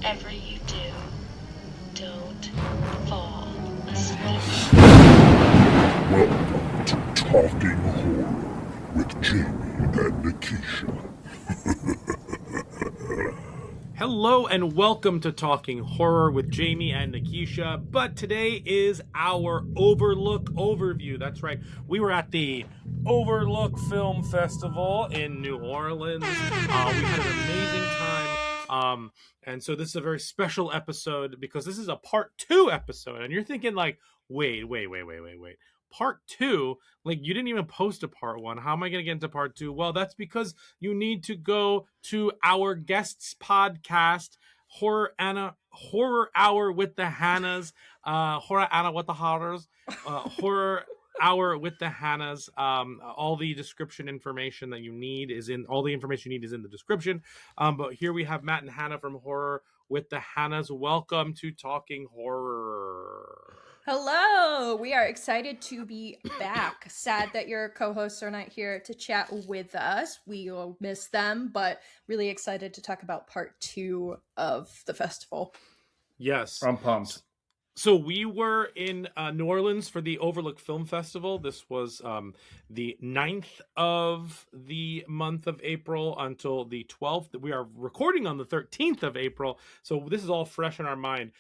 Whatever you do, don't fall asleep. Welcome to Talking Horror with Jamie and Nikisha. Hello and welcome to Talking Horror with Jamie and Nikisha, but today is our Overlook overview. That's right, we were at the Overlook Film Festival in New Orleans. We had an amazing time, and so this is a very special episode because this is a part 2 episode, and you're thinking like, wait. Part 2? Like, you didn't even post a part 1. How am I going to get into part 2? Well, that's because you need to go to our guests podcast, Horror Hour with the Hannas, Horror Anna with the Horrors, Horror Hour with the Hannas. All the description information that you need is in the description. But here we have Matt and Hanna from Horror with the Hannas. Welcome to Talking Horror. Hello! We are excited to be back. Sad that your co-hosts are not here to chat with us. We will miss them, but really excited to talk about part 2 of the festival. Yes. I'm pumped. So we were in New Orleans for the Overlook Film Festival. This was the 9th of the month of April until the 12th. We are recording on the 13th of April, so this is all fresh in our mind.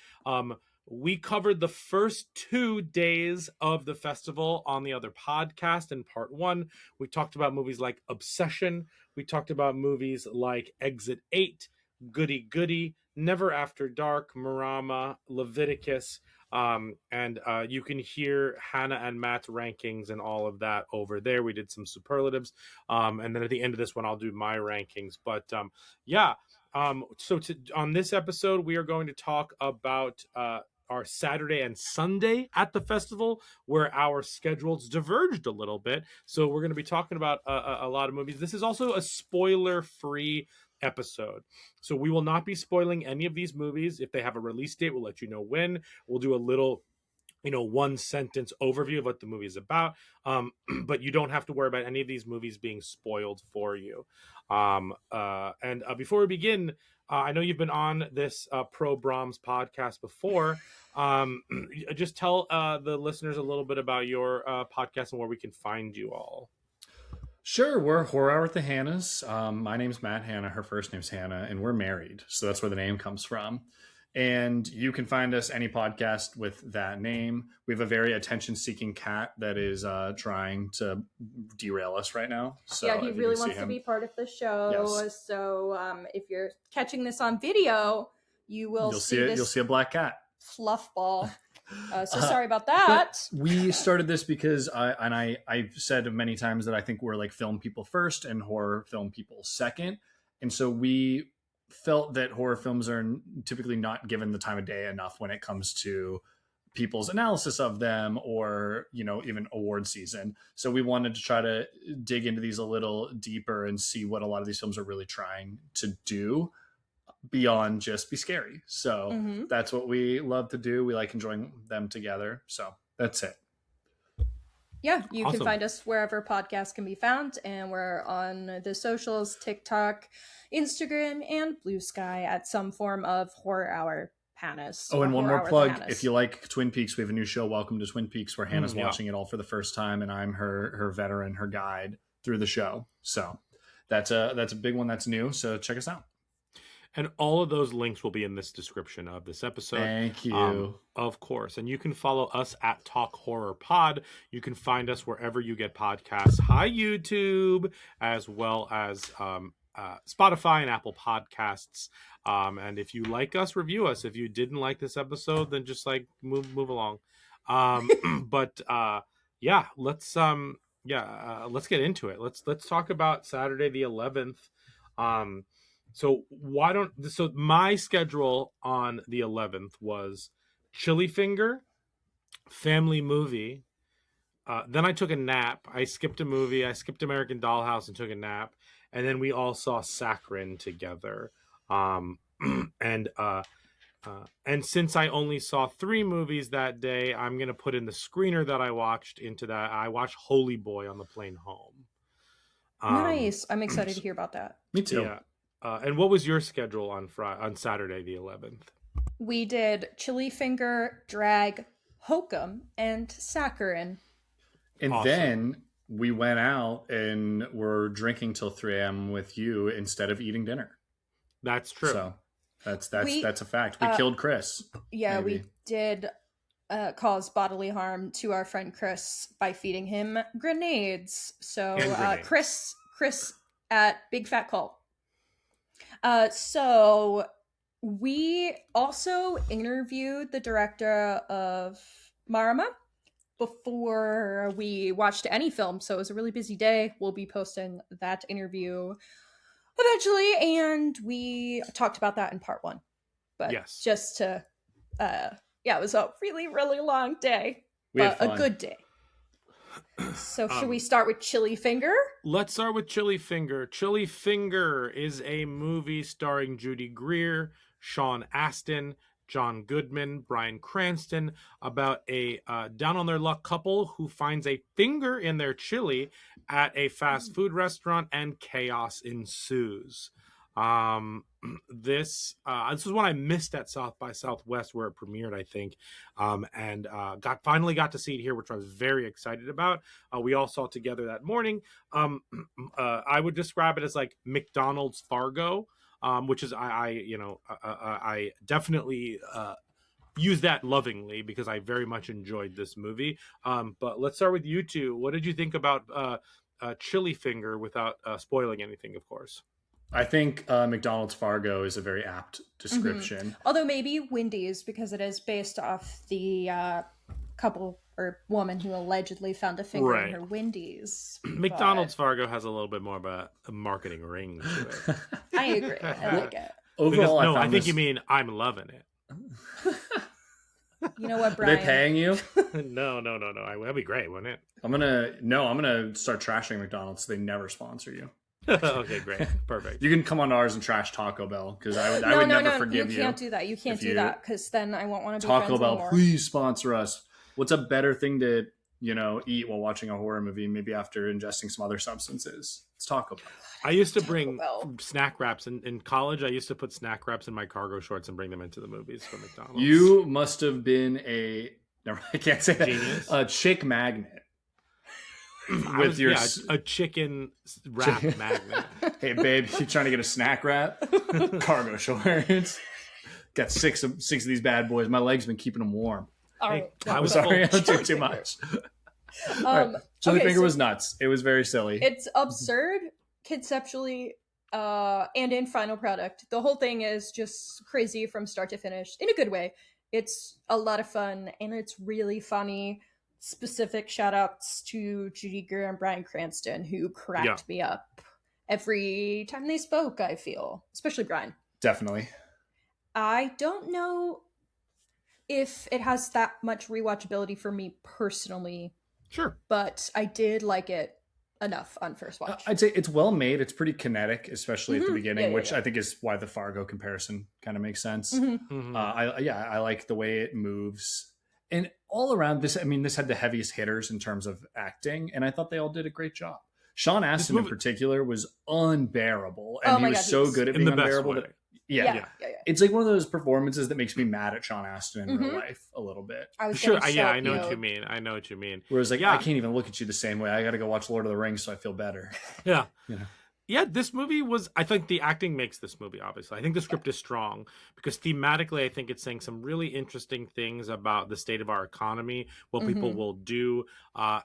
We covered the first 2 days of the festival on the other podcast. In part 1, we talked about movies like Obsession. We talked about movies like Exit 8, Goody Goody, Never After Dark, Marama, Leviticus. And you can hear Hanna and Matt's rankings and all of that over there. We did some superlatives. And then at the end of this one, I'll do my rankings. But so on this episode, we are going to talk about our Saturday and Sunday at the festival, where our schedules diverged a little bit. So we're going to be talking about a lot of movies. This is also a spoiler-free episode, so we will not be spoiling any of these movies. If they have a release date, we'll let you know when. We'll do a little one sentence overview of what the movie is about, but you don't have to worry about any of these movies being spoiled for you. And before we begin, I know you've been on this Pro Brahms podcast before. Just tell the listeners a little bit about your podcast and where we can find you all. Sure, we're Horror Hour with the Hannas. My name's Matt Hanna. Her first name's Hanna, and we're married, so that's where the name comes from. And you can find us any podcast with that name. We have a very attention-seeking cat that is trying to derail us right now. So yeah, he really wants to be part of the show. Yes. So if you're catching this on video, you'll see this. You'll see a black cat. Fluff ball. So sorry about that. We started this because I've said many times that I think we're like film people first and horror film people second. And so we felt that horror films are typically not given the time of day enough when it comes to people's analysis of them or, even award season. So we wanted to try to dig into these a little deeper and see what a lot of these films are really trying to do beyond just be scary. So That's what we love to do. We like enjoying them together. So that's it. Yeah, you can find us wherever podcasts can be found, and we're on the socials, TikTok, Instagram, and Blue Sky at some form of Horror Hour Hannas. Oh, and one more plug. If you like Twin Peaks, we have a new show, Welcome to Twin Peaks, where Hannah's watching it all for the first time, and I'm her veteran, her guide through the show. So that's a big one that's new, so check us out. And all of those links will be in this description of this episode. Thank you. Of course. And you can follow us at Talk Horror Pod. You can find us wherever you get podcasts. Hi, YouTube, as well as Spotify and Apple Podcasts. And if you like us, review us. If you didn't like this episode, then just move along. Let's get into it. Let's talk about Saturday the 11th. So my schedule on the 11th was Chili Finger, family movie. Then I took a nap. I skipped a movie. I skipped American Dollhouse and took a nap. And then we all saw Saccharine together. And since I only saw 3 movies that day, I'm going to put in the screener that I watched into that. I watched Holy Boy on the plane home. Nice. I'm excited to hear about that. Me too. Yeah. And what was your schedule on Saturday the 11th? We did Chili Finger, Drag, Hokum, and Saccharine. And Awesome. then we went out and were drinking till 3 a.m. with you instead of eating dinner. That's true. So that's a fact. We killed Chris. Yeah, maybe. we did cause bodily harm to our friend Chris by feeding him grenades. So And grenades. Chris at Big Fat Cult. So we also interviewed the director of Marama before we watched any film, so it was a really busy day. We'll be posting that interview eventually, and we talked about that in part 1. But Yes. just to it was a really, really long day, We had but a fun. good day. So should we start with Chili Finger? Let's start with Chili Finger. Chili Finger is a movie starring Judy Greer, Sean Astin, John Goodman, Bryan Cranston, about a down on their luck couple who finds a finger in their chili at a fast food restaurant, and chaos ensues. This is one I missed at South by Southwest where it premiered, I think, and finally got to see it here, which I was very excited about. We all saw it together that morning. I would describe it as like McDonald's Fargo, which is I definitely use that lovingly because I very much enjoyed this movie. But let's start with you two. What did you think about Chili Finger without spoiling anything, of course? I think McDonald's Fargo is a very apt description. Although maybe Wendy's, because it is based off the couple or woman who allegedly found a finger Right. in her Wendy's. McDonald's Fargo has a little bit more of a marketing ring to it. But I agree. I like it. Overall, Because, no, I found think this- you mean I'm loving it. You know what, Are they Bryan? paying you? No. That'd be great, wouldn't it? I'm gonna start trashing McDonald's so they never sponsor you. Okay, great. Perfect. You can come on ours and trash Taco Bell because I No, would never forgive you you. can't do that. You can't if do you- that because then I won't want to be Taco friends Bell, anymore. please sponsor us. What's a better thing to eat while watching a horror movie? Maybe after ingesting some other substances. It's Taco Bell. I used to Taco bring Bell. snack wraps in college. I used to put snack wraps in my cargo shorts and bring them into the movies from McDonald's. You must have been I can't say that. Genius. A chick magnet. I was, a chicken wrap Chicken- magnet. Hey babe, you trying to get a snack wrap? Cargo shorts. Got six of these bad boys. My legs been keeping them warm. All Hey, right. I I'm was sorry, full- I'm doing too much. Chili okay, Finger so was nuts. It was very silly. It's absurd conceptually and in final product. The whole thing is just crazy from start to finish in a good way. It's a lot of fun and it's really funny. Specific shout outs to Judy Greer and Bryan Cranston who cracked me up every time they spoke, I feel. Especially Bryan. Definitely. I don't know if it has that much rewatchability for me personally, Sure. but I did like it enough on first watch. I'd say it's well made. It's pretty kinetic, especially at the Mhm. beginning, Yeah, which yeah. I think is why the Fargo comparison kind of makes sense. Mhm. Mhm. I like the way it moves. And all around this, I mean, this had the heaviest hitters in terms of acting, and I thought they all did a great job. Sean Astin in movie- particular was unbearable, and Oh my he was God, so he's- good at in being the best unbearable. way. That, Yeah. it's like one of those performances that makes me mad at Sean Astin in real Mhm. life a little bit. I was Sure. getting Yeah, so I know what PO'd. you mean. I know what you mean. Whereas, like, Yeah. I can't even look at you the same way. I got to go watch Lord of the Rings, so I feel better. Yeah. You know. Yeah, this movie was, I think the acting makes this movie, obviously. I think the script is strong because thematically, I think it's saying some really interesting things about the state of our economy, what people Mhm. will do.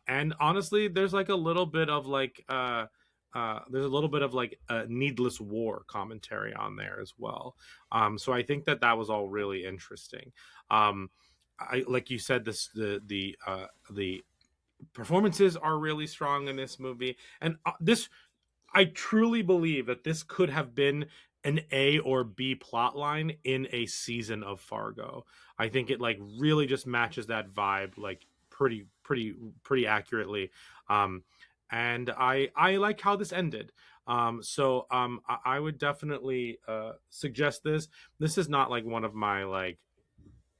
And honestly, there's like a little bit of like, needless war commentary on there as well. So I think that was all really interesting. Like you said, the performances are really strong in this movie, and I truly believe that this could have been an A or B plot line in a season of Fargo. I think it like really just matches that vibe like pretty accurately. And I like how this ended. So I would definitely suggest this. This is not like one of my like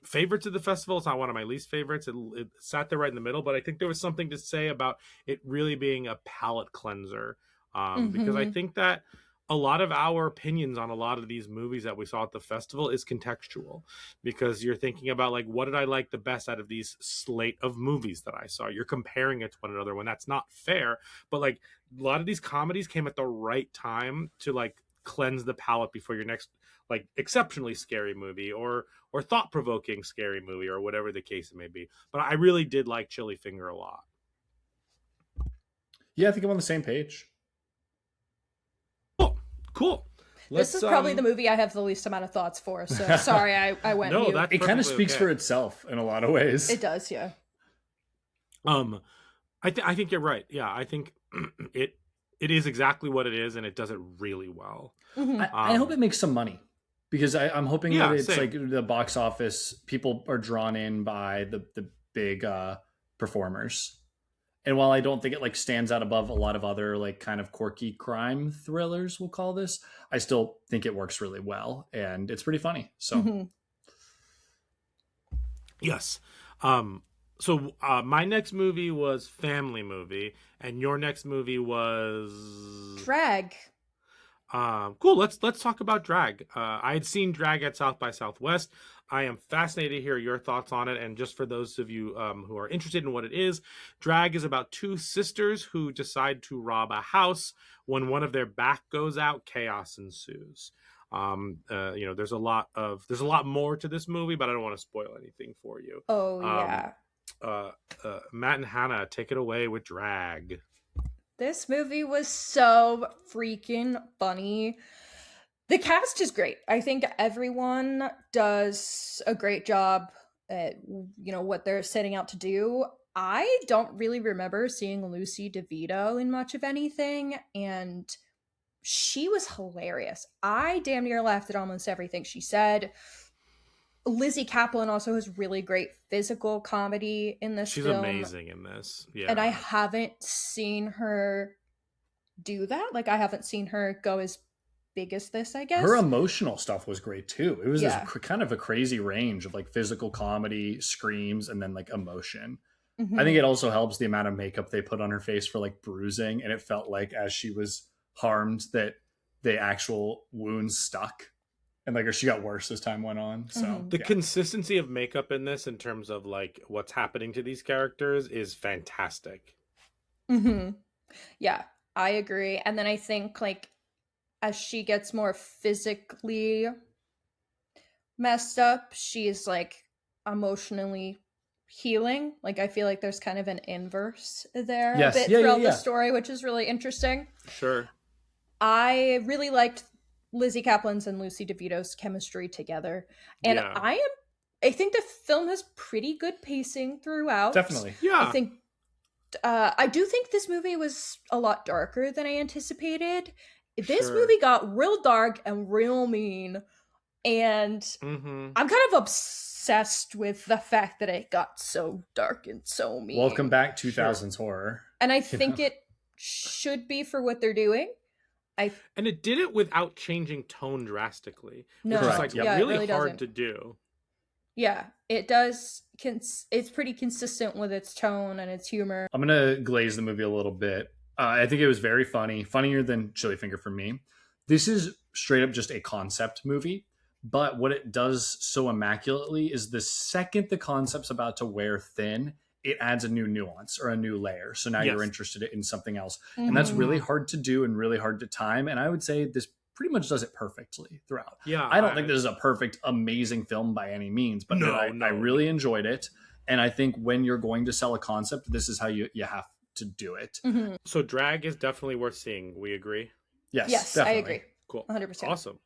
favorites of the festival. It's not one of my least favorites. It sat there right in the middle, but I think there was something to say about it really being a palate cleanser. Because I think that a lot of our opinions on a lot of these movies that we saw at the festival is contextual, because you're thinking about like, what did I like the best out of these slate of movies that I saw? You're comparing it to one another when that's not fair. But like, a lot of these comedies came at the right time to like cleanse the palate before your next like exceptionally scary movie or thought-provoking scary movie or whatever the case it may be. But I really did like Chili Finger a lot. Yeah, I think I'm on the same page. Cool. This is probably the movie I have the least amount of thoughts for, so sorry I went No, mute. that's It kind of perfectly speaks okay. for itself in a lot of ways. It does, yeah. I think you're right. Yeah, I think it is exactly what it is, and it does it really well. I hope it makes some money, because I'm hoping that it's same. like the box office, people are drawn in by the big performers. And while I don't think it like stands out above a lot of other like kind of quirky crime thrillers, we'll call this, I still think it works really well, and it's pretty funny. So Yes. So my next movie was Family Movie, and your next movie was Drag. Cool. Let's talk about Drag. I had seen Drag at South by Southwest. I am fascinated to hear your thoughts on it. And just for those of you who are interested in what it is, Drag is about two sisters who decide to rob a house. When one of their back goes out, chaos ensues. There's a lot more to this movie, but I don't want to spoil anything for you. Oh, yeah. Matt and Hannah, take it away with Drag. This movie was so freaking funny. The cast is great. I think everyone does a great job at what they're setting out to do. I don't really remember seeing Lucy DeVito in much of anything, and she was hilarious. I damn near laughed at almost everything she said. Lizzie Kaplan also has really great physical comedy in this She's film. amazing in this. Yeah. And I haven't seen her do that. Like, I haven't seen her go as big as this, I guess. her emotional stuff was great too. It was Yeah. this kind of a crazy range of like physical comedy, screams, and then like emotion. Mhm. I think it also helps the amount of makeup they put on her face for like bruising, and it felt like as she was harmed that the actual wounds stuck, and like she got worse as time went on. So Mhm. The consistency of makeup in this, in terms of like what's happening to these characters, is fantastic. Mm-hmm. Yeah, I agree. And then I think like as she gets more physically messed up, she's like emotionally healing. Like I feel like there's kind of an inverse there Yes. a bit Yeah, yeah, throughout yeah. the story, which is really interesting. Sure. I really liked Lizzie Kaplan's and Lucy DeVito's chemistry together. And Yeah. I think the film has pretty good pacing throughout. definitely. Yeah. I think I do think this movie was a lot darker than I anticipated. This Sure. movie got real dark and real mean, and Mm-hmm. I'm kind of obsessed with the fact that it got so dark and so mean. Welcome back 2000s horror. And I think it should be for what they're doing. And it did it without changing tone drastically, No, which is Correct. like Yeah, it really really hard doesn't. to do. Yeah, it does. It's pretty consistent with its tone and its humor. I'm gonna glaze the movie a little bit. I think it was very funny, funnier than Chili Finger for me. This is straight up just a concept movie, but what it does so immaculately is the second the concept's about to wear thin, it adds a new nuance or a new layer. So now you're Yes. interested in something else, and that's Mhm. really hard to do and really hard to time. And I would say this pretty much does it perfectly throughout. Yeah. I don't think this is a perfect, amazing film by any means, but No, I really enjoyed it. And I think when you're going to sell a concept, this is how you have to do it. Mhm. So Drag is definitely worth seeing. We agree. Yes, Yes, definitely. I agree. Cool. 100%. Awesome.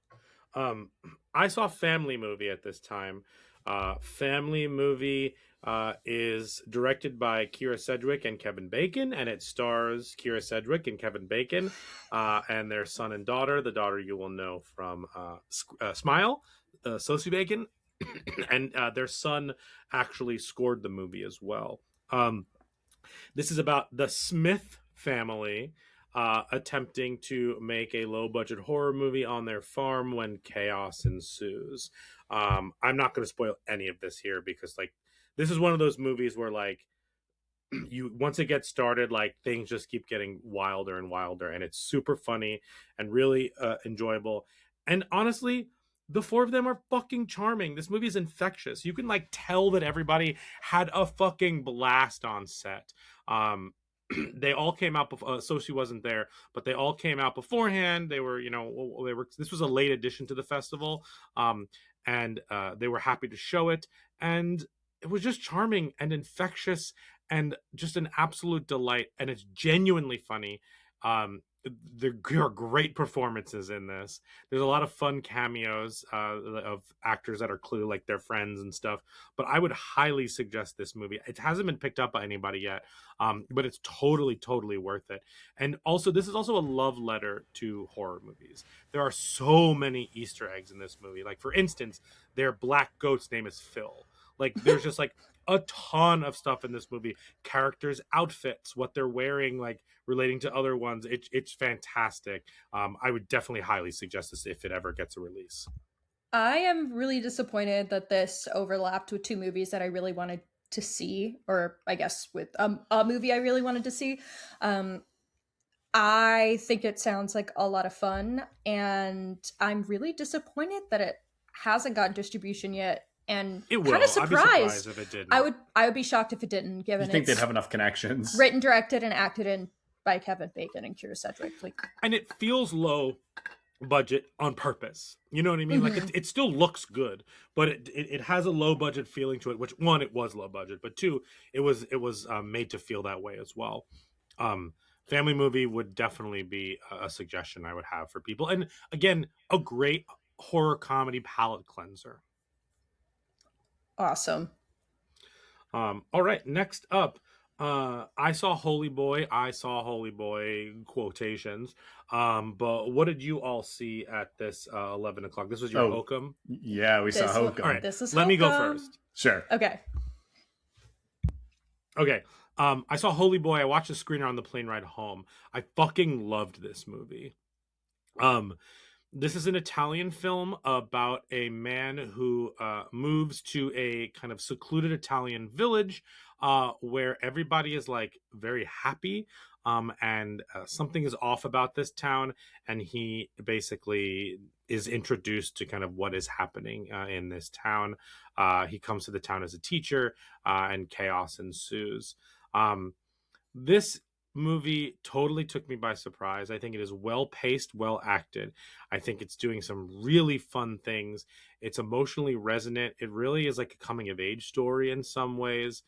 I saw Family Movie at this time. Family Movie is directed by Kira Sedgwick and Kevin Bacon, and it stars Kira Sedgwick and Kevin Bacon and their son and daughter. The daughter you will know from Smile, Sosie Bacon, and their son actually scored the movie as well. This is about the Smith family attempting to make a low-budget horror movie on their farm when chaos ensues. I'm not going to spoil any of this here because, like, this is one of those movies where, like, you once it gets started, like things just keep getting wilder and wilder, and it's super funny and really enjoyable. And honestly, the four of them are fucking charming. This movie is infectious. You can like tell that everybody had a fucking blast on set. They all came out before. Sochi wasn't there, but they all came out beforehand. They were, This was a late addition to the festival, and they were happy to show it. And it was just charming and infectious and just an absolute delight. And it's genuinely funny. There are great performances in this. There's a lot of fun cameos of actors that are clearly like their friends and stuff. But I would highly suggest this movie. It hasn't been picked up by anybody yet, but it's totally worth it. And also, this is also a love letter to horror movies. There are so many Easter eggs in this movie. Like, for instance, their black goat's name is Phil. Like, there's just like a ton of stuff in this movie. Characters' outfits, what they're wearing, like relating to other ones. It's fantastic. I would definitely highly suggest this if it ever gets a release. I am really disappointed that this overlapped with two movies that I really wanted to see, or I guess with a movie I really wanted to see. I think it sounds like a lot of fun, and I'm really disappointed that it hasn't gotten distribution yet. And it will. Kind of surprised. I'd be surprised if it didn't. I would be shocked if it didn't. Given you think they'd have enough connections? Written, directed, and acted in by Kevin Bacon and Kira Sedgwick. Like, and it feels low budget on purpose. You know what I mean? Mm-hmm. Like it still looks good, but it has a low budget feeling to it. Which, one, it was low budget, but two, it was made to feel that way as well. Family movie would definitely be a suggestion I would have for people. And again, a great horror comedy palate cleanser. Awesome. All right, next up, I saw Holy Boy. Quotations. But what did you all see at this 11 o'clock? This was your Hokum? Yeah, we saw Hokum. All right, this is let Hokum. me go first. Sure. Okay. I saw Holy Boy. I watched the screener on the plane ride home. I fucking loved this movie. This is an Italian film about a man who moves to a kind of secluded Italian village where everybody is like very happy, and something is off about this town, and he basically is introduced to kind of what is happening in this town. He comes to the town as a teacher, and chaos ensues. This movie totally took me by surprise. I think it is well paced, well acted. I think it's doing some really fun things. It's emotionally resonant. It really is like a coming of age story in some ways.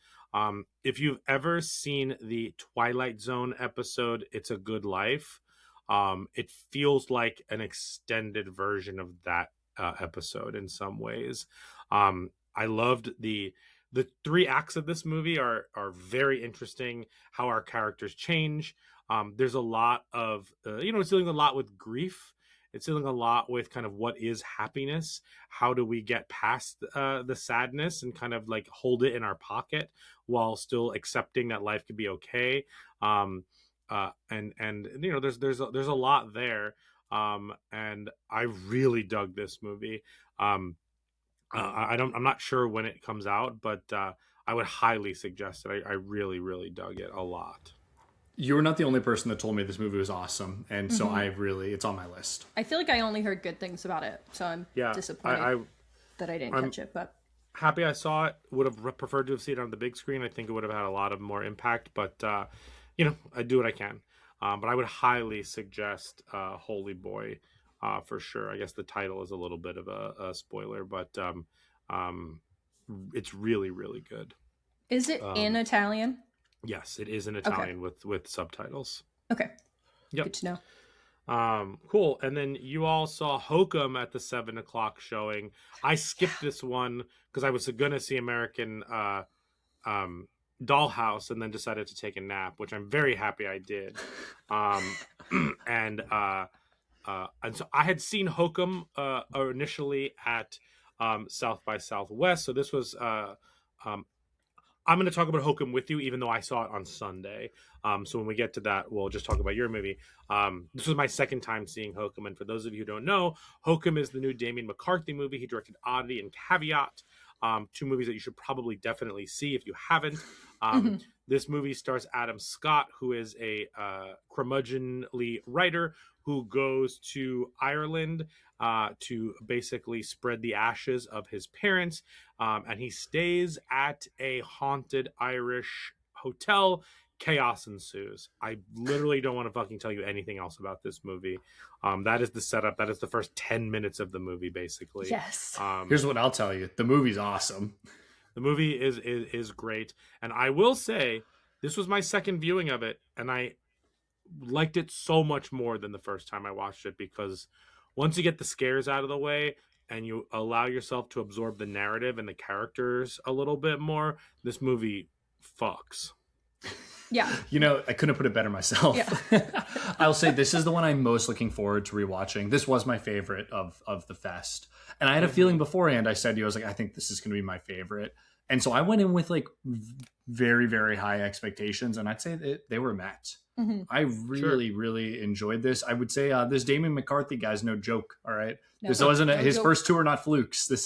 If you've ever seen the Twilight Zone episode, It's a Good Life, it feels like an extended version of that episode in some ways. I loved the three acts of this movie are very interesting. How our characters change. There's a lot of it's dealing a lot with grief. It's dealing a lot with kind of what is happiness. How do we get past the sadness and kind of like hold it in our pocket while still accepting that life could be okay. And there's a lot there. And I really dug this movie. I'm not sure when it comes out, but I would highly suggest it. I really, really dug it a lot. You were not the only person that told me this movie was awesome, and so it's on my list. I feel like I only heard good things about it, so I'm disappointed that I didn't catch it. But happy I saw it. Would have preferred to have seen it on the big screen. I think it would have had a lot of more impact, but I do what I can. But I would highly suggest Holy Boy. For sure. I guess the title is a little bit of a spoiler, but it's really, really good. Is it in Italian? Yes, it is in Italian with subtitles. Okay. Yep. Good to know. Cool. And then you all saw Hokum at the 7 o'clock showing. I skipped this one because I was going to see American Dollhouse and then decided to take a nap, which I'm very happy I did. And so I had seen Hokum initially at South by Southwest. So this was I'm going to talk about Hokum with you, even though I saw it on Sunday. So when we get to that, we'll just talk about your movie. This was my second time seeing Hokum. And for those of you who don't know, Hokum is the new Damien McCarthy movie. He directed Oddity and Caveat. Two movies that you should probably definitely see if you haven't. Mhm. This movie stars Adam Scott, who is a curmudgeonly writer who goes to Ireland to basically spread the ashes of his parents. And he stays at a haunted Irish hotel. Chaos ensues. I literally don't want to fucking tell you anything else about this movie. That is the setup. That is the first 10 minutes of the movie, basically. Yes. Here's what I'll tell you. The movie's awesome. The movie is great. And I will say, this was my second viewing of it, and I liked it so much more than the first time I watched it, because once you get the scares out of the way and you allow yourself to absorb the narrative and the characters a little bit more, this movie fucks. Yeah. You know, I couldn't put it better myself. Yeah. I'll say this is the one I'm most looking forward to rewatching. This was my favorite of the fest. And I had a feeling beforehand, I said to you, I was like, I think this is going to be my favorite. And so I went in with like very, very high expectations, and I'd say that they were met. Mm-hmm. I really enjoyed this. I would say this Damien McCarthy guy's no joke. All right. No, This wasn't no his joke. first two are not flukes. This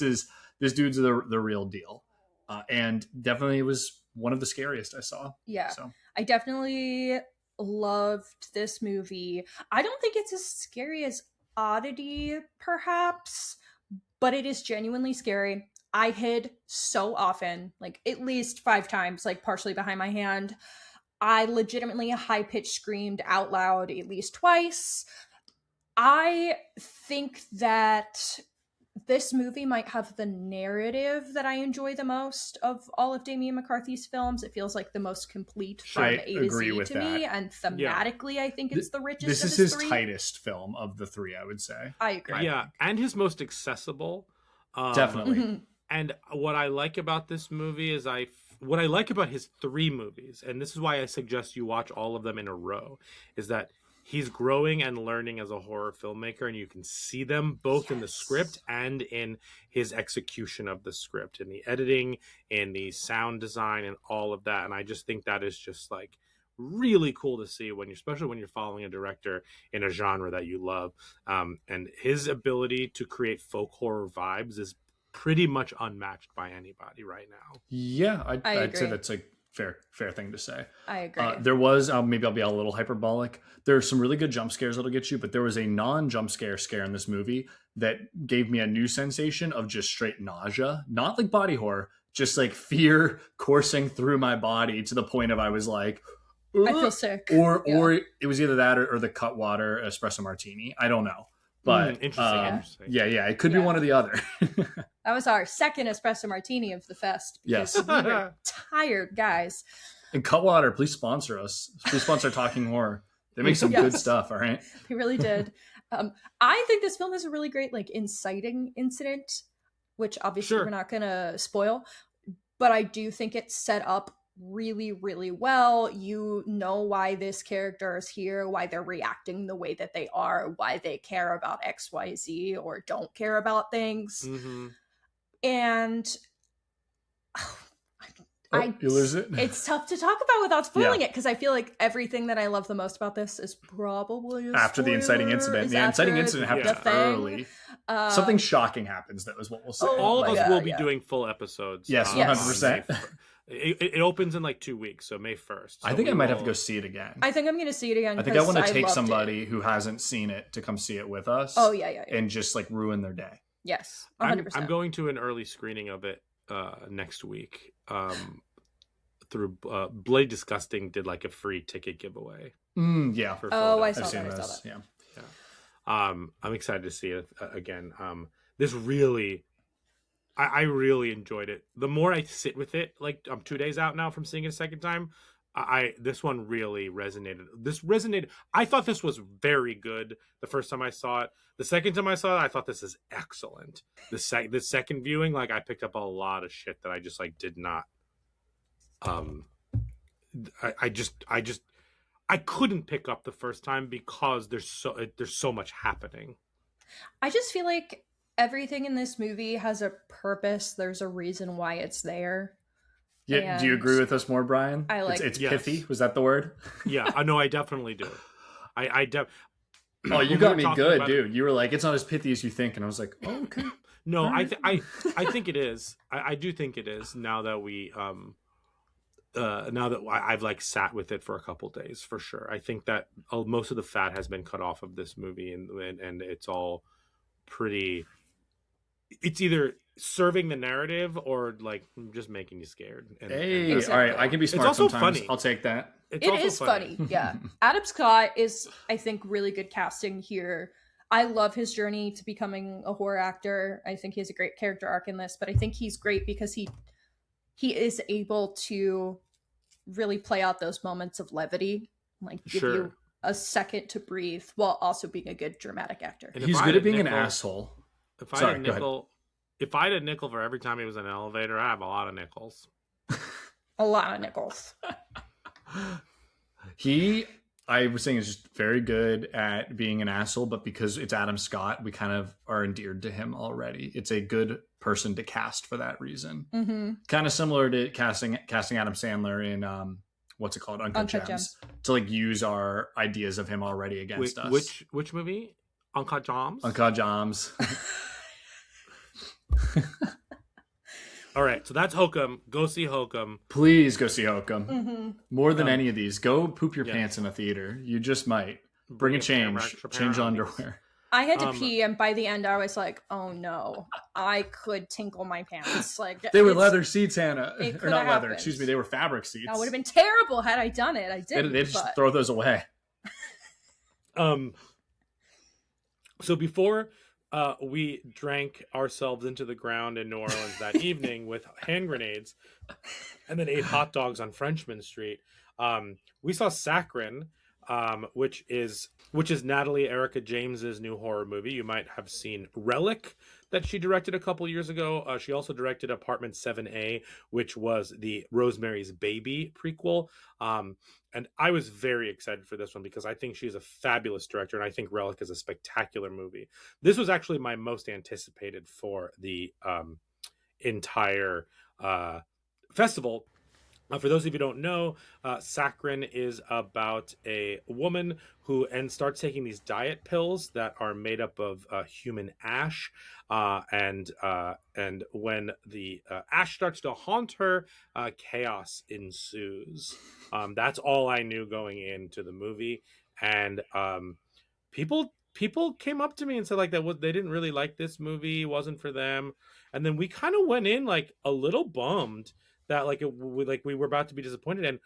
dude's the real deal. And definitely was one of the scariest I saw. Yeah. So I definitely loved this movie. I don't think it's as scary as Oddity, perhaps, but it is genuinely scary. I hid so often, like at least 5 times, like partially behind my hand. I legitimately high-pitched screamed out loud at least twice. I think that this movie might have the narrative that I enjoy the most of all of Damien McCarthy's films. It feels like the most complete from I A to agree Z with to me, that. and thematically, I think it's the richest. this of is his 3. tightest film of the 3, I would say. I agree. Yeah, and his most accessible. Definitely. Mhm. And what I like about this movie is what I like about his 3 movies, and this is why I suggest you watch all of them in a row, is that he's growing and learning as a horror filmmaker, and you can see them both in the script and in his execution of the script, in the editing, in the sound design, and all of that. And I just think that is just like really cool to see especially when you're following a director in a genre that you love. And his ability to create folk horror vibes is pretty much unmatched by anybody right now. Yeah, I'd say agree. that's a fair thing to say. I agree. There was, maybe I'll be a little hyperbolic. There's some really good jump scares that'll get you, but there was a non-jump scare in this movie that gave me a new sensation of just straight nausea, not like body horror, just like fear coursing through my body to the point of I was like, I feel sick. or it was either that or the Cutwater espresso martini. I don't know, but Interesting. yeah, it could be Yeah. one or the other. That was our second espresso martini of the fest. Yes. We were tired, guys. And Cutwater, please sponsor us. Please sponsor Talking Horror. They make some good Yes. stuff. All right. We really did. I think this film has a really great like inciting incident, which obviously Sure. we're not gonna spoil, but I do think it's set up really, really well. You know why this character is here, why they're reacting the way that they are, why they care about XYZ or don't care about things. Mm-hmm. And You lose it. it's tough to talk about without spoiling it, because I feel like everything that I love the most about this is probably a After the inciting spoiler, incident. is The inciting after incident the happens thing. early. Something shocking happens. That was what we'll say. Oh All of my us God, will be yeah. doing full episodes. Yes, on 100%. May fir- It opens in like 2 weeks, so May 1st. I think I might have to go see it again. I think I'm going to see it again. I think I want to because take loved somebody it. who hasn't seen it to come see it with us. Oh yeah. And just like ruin their day. Yes, I'm 100%. going to an early screening of it next week. Through Blade Disgusting did like a free ticket giveaway. Yeah. For Oh, I Philadelphia. saw I've that. seen I saw those. that. Yeah. I'm excited to see it again. This really, I really enjoyed it. The more I sit with it, like I'm 2 days out now from seeing it a second time. This one really resonated. I thought this was very good the first time I saw it. The second time I saw it, I thought this is excellent. The second viewing, like I picked up a lot of shit that I just like did not. I couldn't pick up the first time because there's so much happening. I just feel like everything in this movie has a purpose. There's a reason why it's there. Yeah. Do you agree with us more, Brian? I like- it's Yes. pithy. Was that the word? Yeah, I know. I definitely do. Oh, you when we got were me talking good, about it- dude. You were like, it's not as pithy as you think, and I was like, oh, okay. No, All right. I think it is. I do think it is now that we now that I've like sat with it for a couple days for sure. I think that most of the fat has been cut off of this movie, and it's all pretty. It's either serving the narrative or like just making you scared. Hey, Exactly. all right, I can be smart also sometimes. funny. I'll take that. It's It also is funny. Yeah. Adam Scott is, I think, really good casting here. I love his journey to becoming a horror actor. I think he has a great character arc in this, but I think he's great because he is able to really play out those moments of levity, like give Sure. you a second to breathe while also being a good dramatic actor. And if He's I good had at a being an nickel- asshole. If I Sorry, had a go ahead. nickel, if I had a nickel for every time he was in an elevator, I have a lot of nickels. A lot of nickels. I was saying, is just very good at being an asshole, but because it's Adam Scott, we kind of are endeared to him already. It's a good person to cast for that reason. Mm-hmm. Kind of similar to casting Adam Sandler in what's it called, Uncut Uncut Gems, Gems. to like use our ideas of him already against us. Which movie? Uncut Gems? Uncut Gems. All right, so that's Hokum. Go see Hokum. Please go see Hokum. Mm-hmm. More than Um, any of these, go poop your yeah. pants in a theater. You just might. Bring a camera change. extra Change pair of underwear. I had to Um, pee, and by the end, I was like, "Oh no, I could tinkle my pants." Like They were it's- leather seats, Hannah. it Or coulda not leather, happened. excuse me. They were fabric seats. That would have been terrible had I done it. I They didn't. just but throw those away. So before we drank ourselves into the ground in New Orleans that evening with hand grenades, and then ate hot dogs on Frenchman Street, we saw Saccharine, which is Natalie Erica James's new horror movie. You might have seen Relic that she directed a couple years ago. She also directed Apartment 7A, which was the Rosemary's Baby prequel. And I was very excited for this one because I think she's a fabulous director, and I think Relic is a spectacular movie. This was actually my most anticipated for the entire festival. For those of you who don't know, Saccharine is about a woman who starts taking these diet pills that are made up of human ash, and when the ash starts to haunt her, chaos ensues. That's all I knew going into the movie, and people came up to me and said like that they didn't really like this movie, wasn't for them, and then we kind of went in like a little bummed that we were about to be disappointed,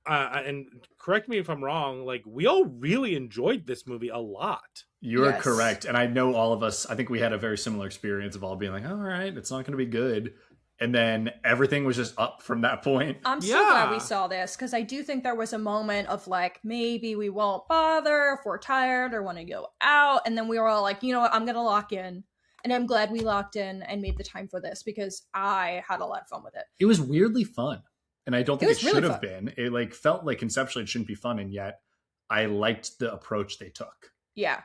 and correct me if I'm wrong, like we all really enjoyed this movie a lot. You are Yes. correct. And I know all of us, I think we had a very similar experience of all being like, all right, it's not going to be good. And then everything was just up from that point. I'm so glad we Yeah. saw this because I do think there was a moment of like maybe we won't bother if we're tired or want to go out, and then we were all like, you know what, I'm gonna lock in. And I'm glad we locked in and made the time for this because I had a lot of fun with it. It was weirdly fun. And I don't think was it really should have fun. been. It like felt like conceptually it shouldn't be fun. And yet I liked the approach they took. Yeah.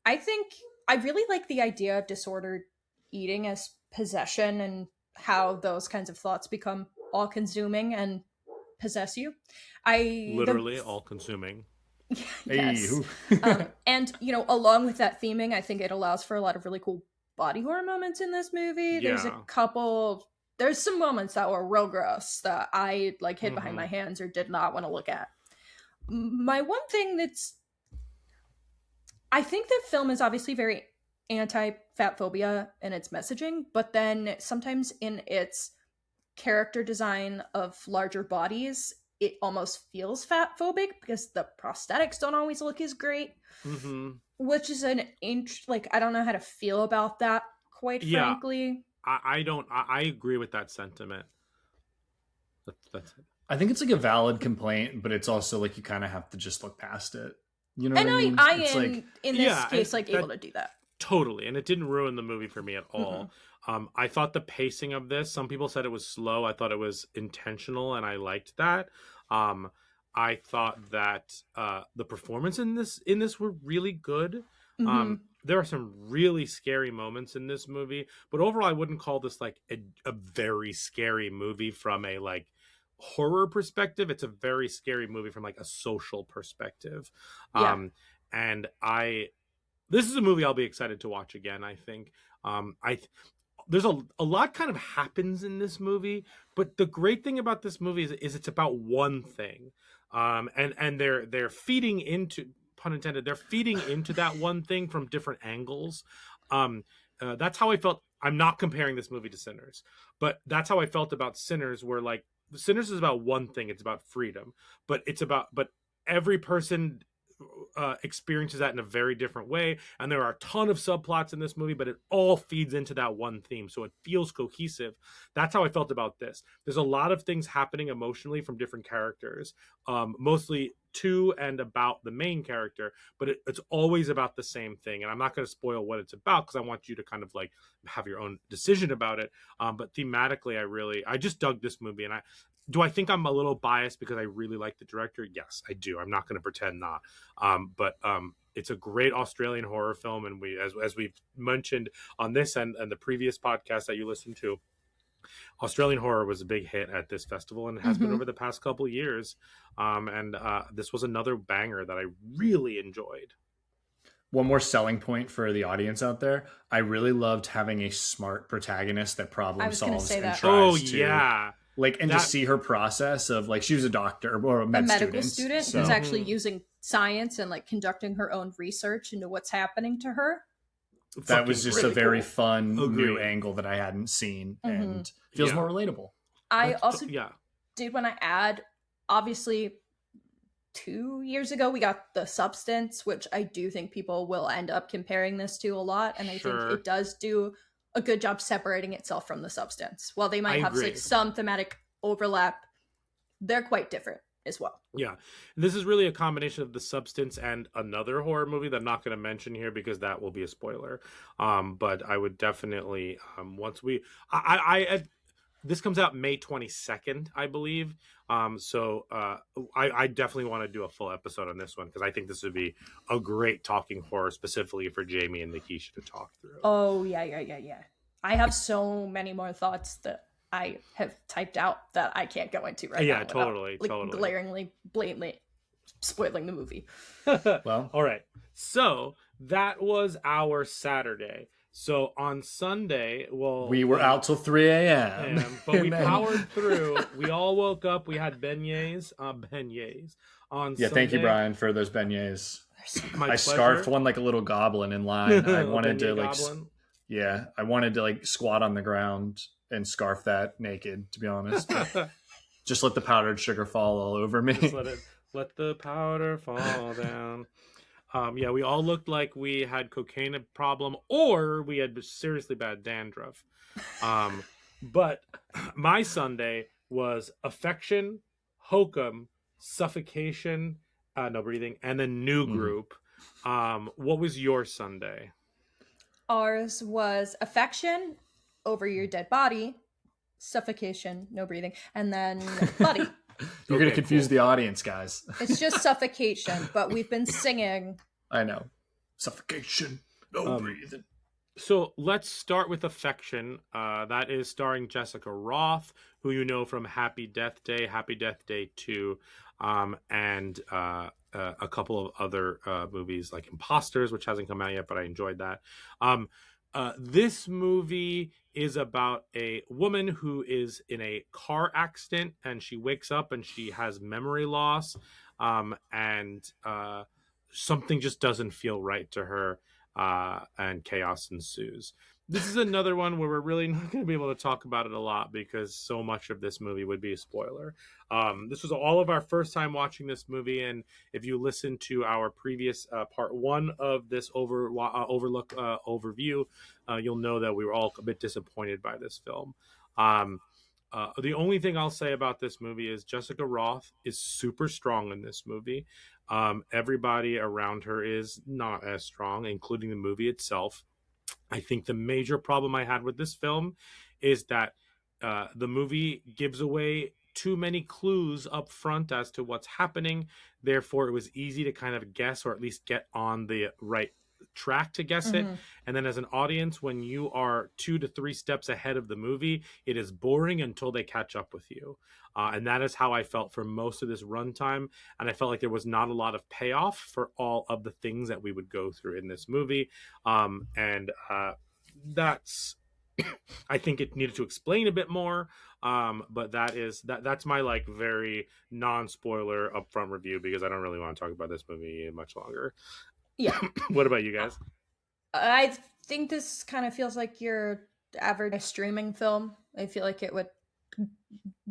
I think I really like the idea of disordered eating as possession and how those kinds of thoughts become all consuming and possess you. Literally all consuming. Yes. Hey, And, you know, along with that theming, I think it allows for a lot of really cool body horror moments in this movie. There's a Yeah. couple, there's some moments that were real gross that I like hid behind Mhm. my hands or did not want to look at. My one thing I think the film is obviously very anti-fat phobia in its messaging, but then sometimes in its character design of larger bodies, it almost feels fat phobic because the prosthetics don't always look as great, Mm-hmm. which is I don't know how to feel about that, quite Yeah. frankly. I agree with that sentiment. That's it. I think it's like a valid complaint, but it's also like you kind of have to just look past it. You know what And I mean? I It's am like, in this Yeah, case and like able to do that. Totally, and it didn't ruin the movie for me at all. I thought the pacing of this, some people said it was slow. I thought it was intentional, and I liked that. I thought that the performance in this were really good. Mhm. There are some really scary moments in this movie, but overall, I wouldn't call this like a very scary movie from a like horror perspective. It's a very scary movie from like a social perspective. Yeah. And this is a movie I'll be excited to watch again. I think. there's a lot kind of happens in this movie, but the great thing about this movie is it's about one thing. And they're feeding into, pun intended, they're feeding into that one thing from different angles. That's how I felt. I'm not comparing this movie to Sinners, but that's how I felt about Sinners, where like Sinners is about one thing. It's about freedom, but every person experiences that in a very different way, and there are a ton of subplots in this movie, but it all feeds into that one theme, so it feels cohesive. That's how I felt about this. There's a lot of things happening emotionally from different characters, mostly to and about the main character, but it's always about the same thing. And I'm not going to spoil what it's about because I want you to kind of like have your own decision about it. But thematically, I just dug this movie. And I think I'm a little biased because I really like the director? Yes, I do. I'm not going to pretend not. But it's a great Australian horror film, and we, as we've mentioned on this and the previous podcast that you listened to, Australian horror was a big hit at this festival, and it has been over the past couple of years. And this was another banger that I really enjoyed. One more selling point for the audience out there: I really loved having a smart protagonist that problem solves and tries to. Like, and to see her process of, like, she was a doctor or a medical student who's actually using science and like conducting her own research into what's happening to her. That was just really a very fun new angle that I hadn't seen, and feels more relatable. I also did want to add, obviously 2 years ago we got The Substance, which I do think people will end up comparing this to a lot, and I think it does do a good job separating itself from The Substance. While they might have like some thematic overlap, they're quite different as well. Yeah, this is really a combination of The Substance and another horror movie that I'm not going to mention here because that will be a spoiler. But I would definitely this comes out May 22nd, I believe. So I definitely want to do a full episode on this one because I think this would be a great talking horror specifically for Jamie and Nikisha to talk through. Oh, yeah. I have so many more thoughts that I have typed out that I can't go into right now. Yeah, totally. Glaringly, blatantly spoiling the movie. Well, all right. So that was our Saturday. So on Sunday, we were out till 3 a.m. But we powered through. We all woke up. We had beignets on Sunday. Thank you, Bryan, for those beignets. I scarfed one like a little goblin in line. I wanted to I wanted to like squat on the ground and scarf that naked, to be honest. Just let the powdered sugar fall all over me. Just let the powder fall down. We all looked like we had cocaine problem or we had seriously bad dandruff. But my Sunday was Affection, Hokum, Suffocation, No Breathing, and the New Group. What was your Sunday? Ours was Affection, Over Your Dead Body, Suffocation, No Breathing, and then Buddy. You're going to confuse the audience, guys. It's just Suffocation, but we've been singing. I know. Suffocation, no breathing. So let's start with Affection. That is starring Jessica Roth, who you know from Happy Death Day 2, and a couple of other movies like Imposters, which hasn't come out yet, but I enjoyed that. This movie is about a woman who is in a car accident and she wakes up and she has memory loss, and something just doesn't feel right to her, and chaos ensues. This is another one where we're really not going to be able to talk about it a lot because so much of this movie would be a spoiler. This was all of our first time watching this movie, and if you listen to our previous part 1 of this Overlook overview, you'll know that we were all a bit disappointed by this film. The only thing I'll say about this movie is Jessica Roth is super strong in this movie. Everybody around her is not as strong, including the movie itself. I think the major problem I had with this film is that the movie gives away too many clues up front as to what's happening. Therefore, it was easy to kind of guess, or at least get on the right track to guess it. And then as an audience, when you are 2 to 3 steps ahead of the movie, it is boring until they catch up with you. And that is how I felt for most of this runtime. And I felt like there was not a lot of payoff for all of the things that we would go through in this movie. And that's I think it needed to explain a bit more. But that's my like very non-spoiler upfront review because I don't really want to talk about this movie much longer. Yeah. What about you guys? I think this kind of feels like your average streaming film. I feel like it would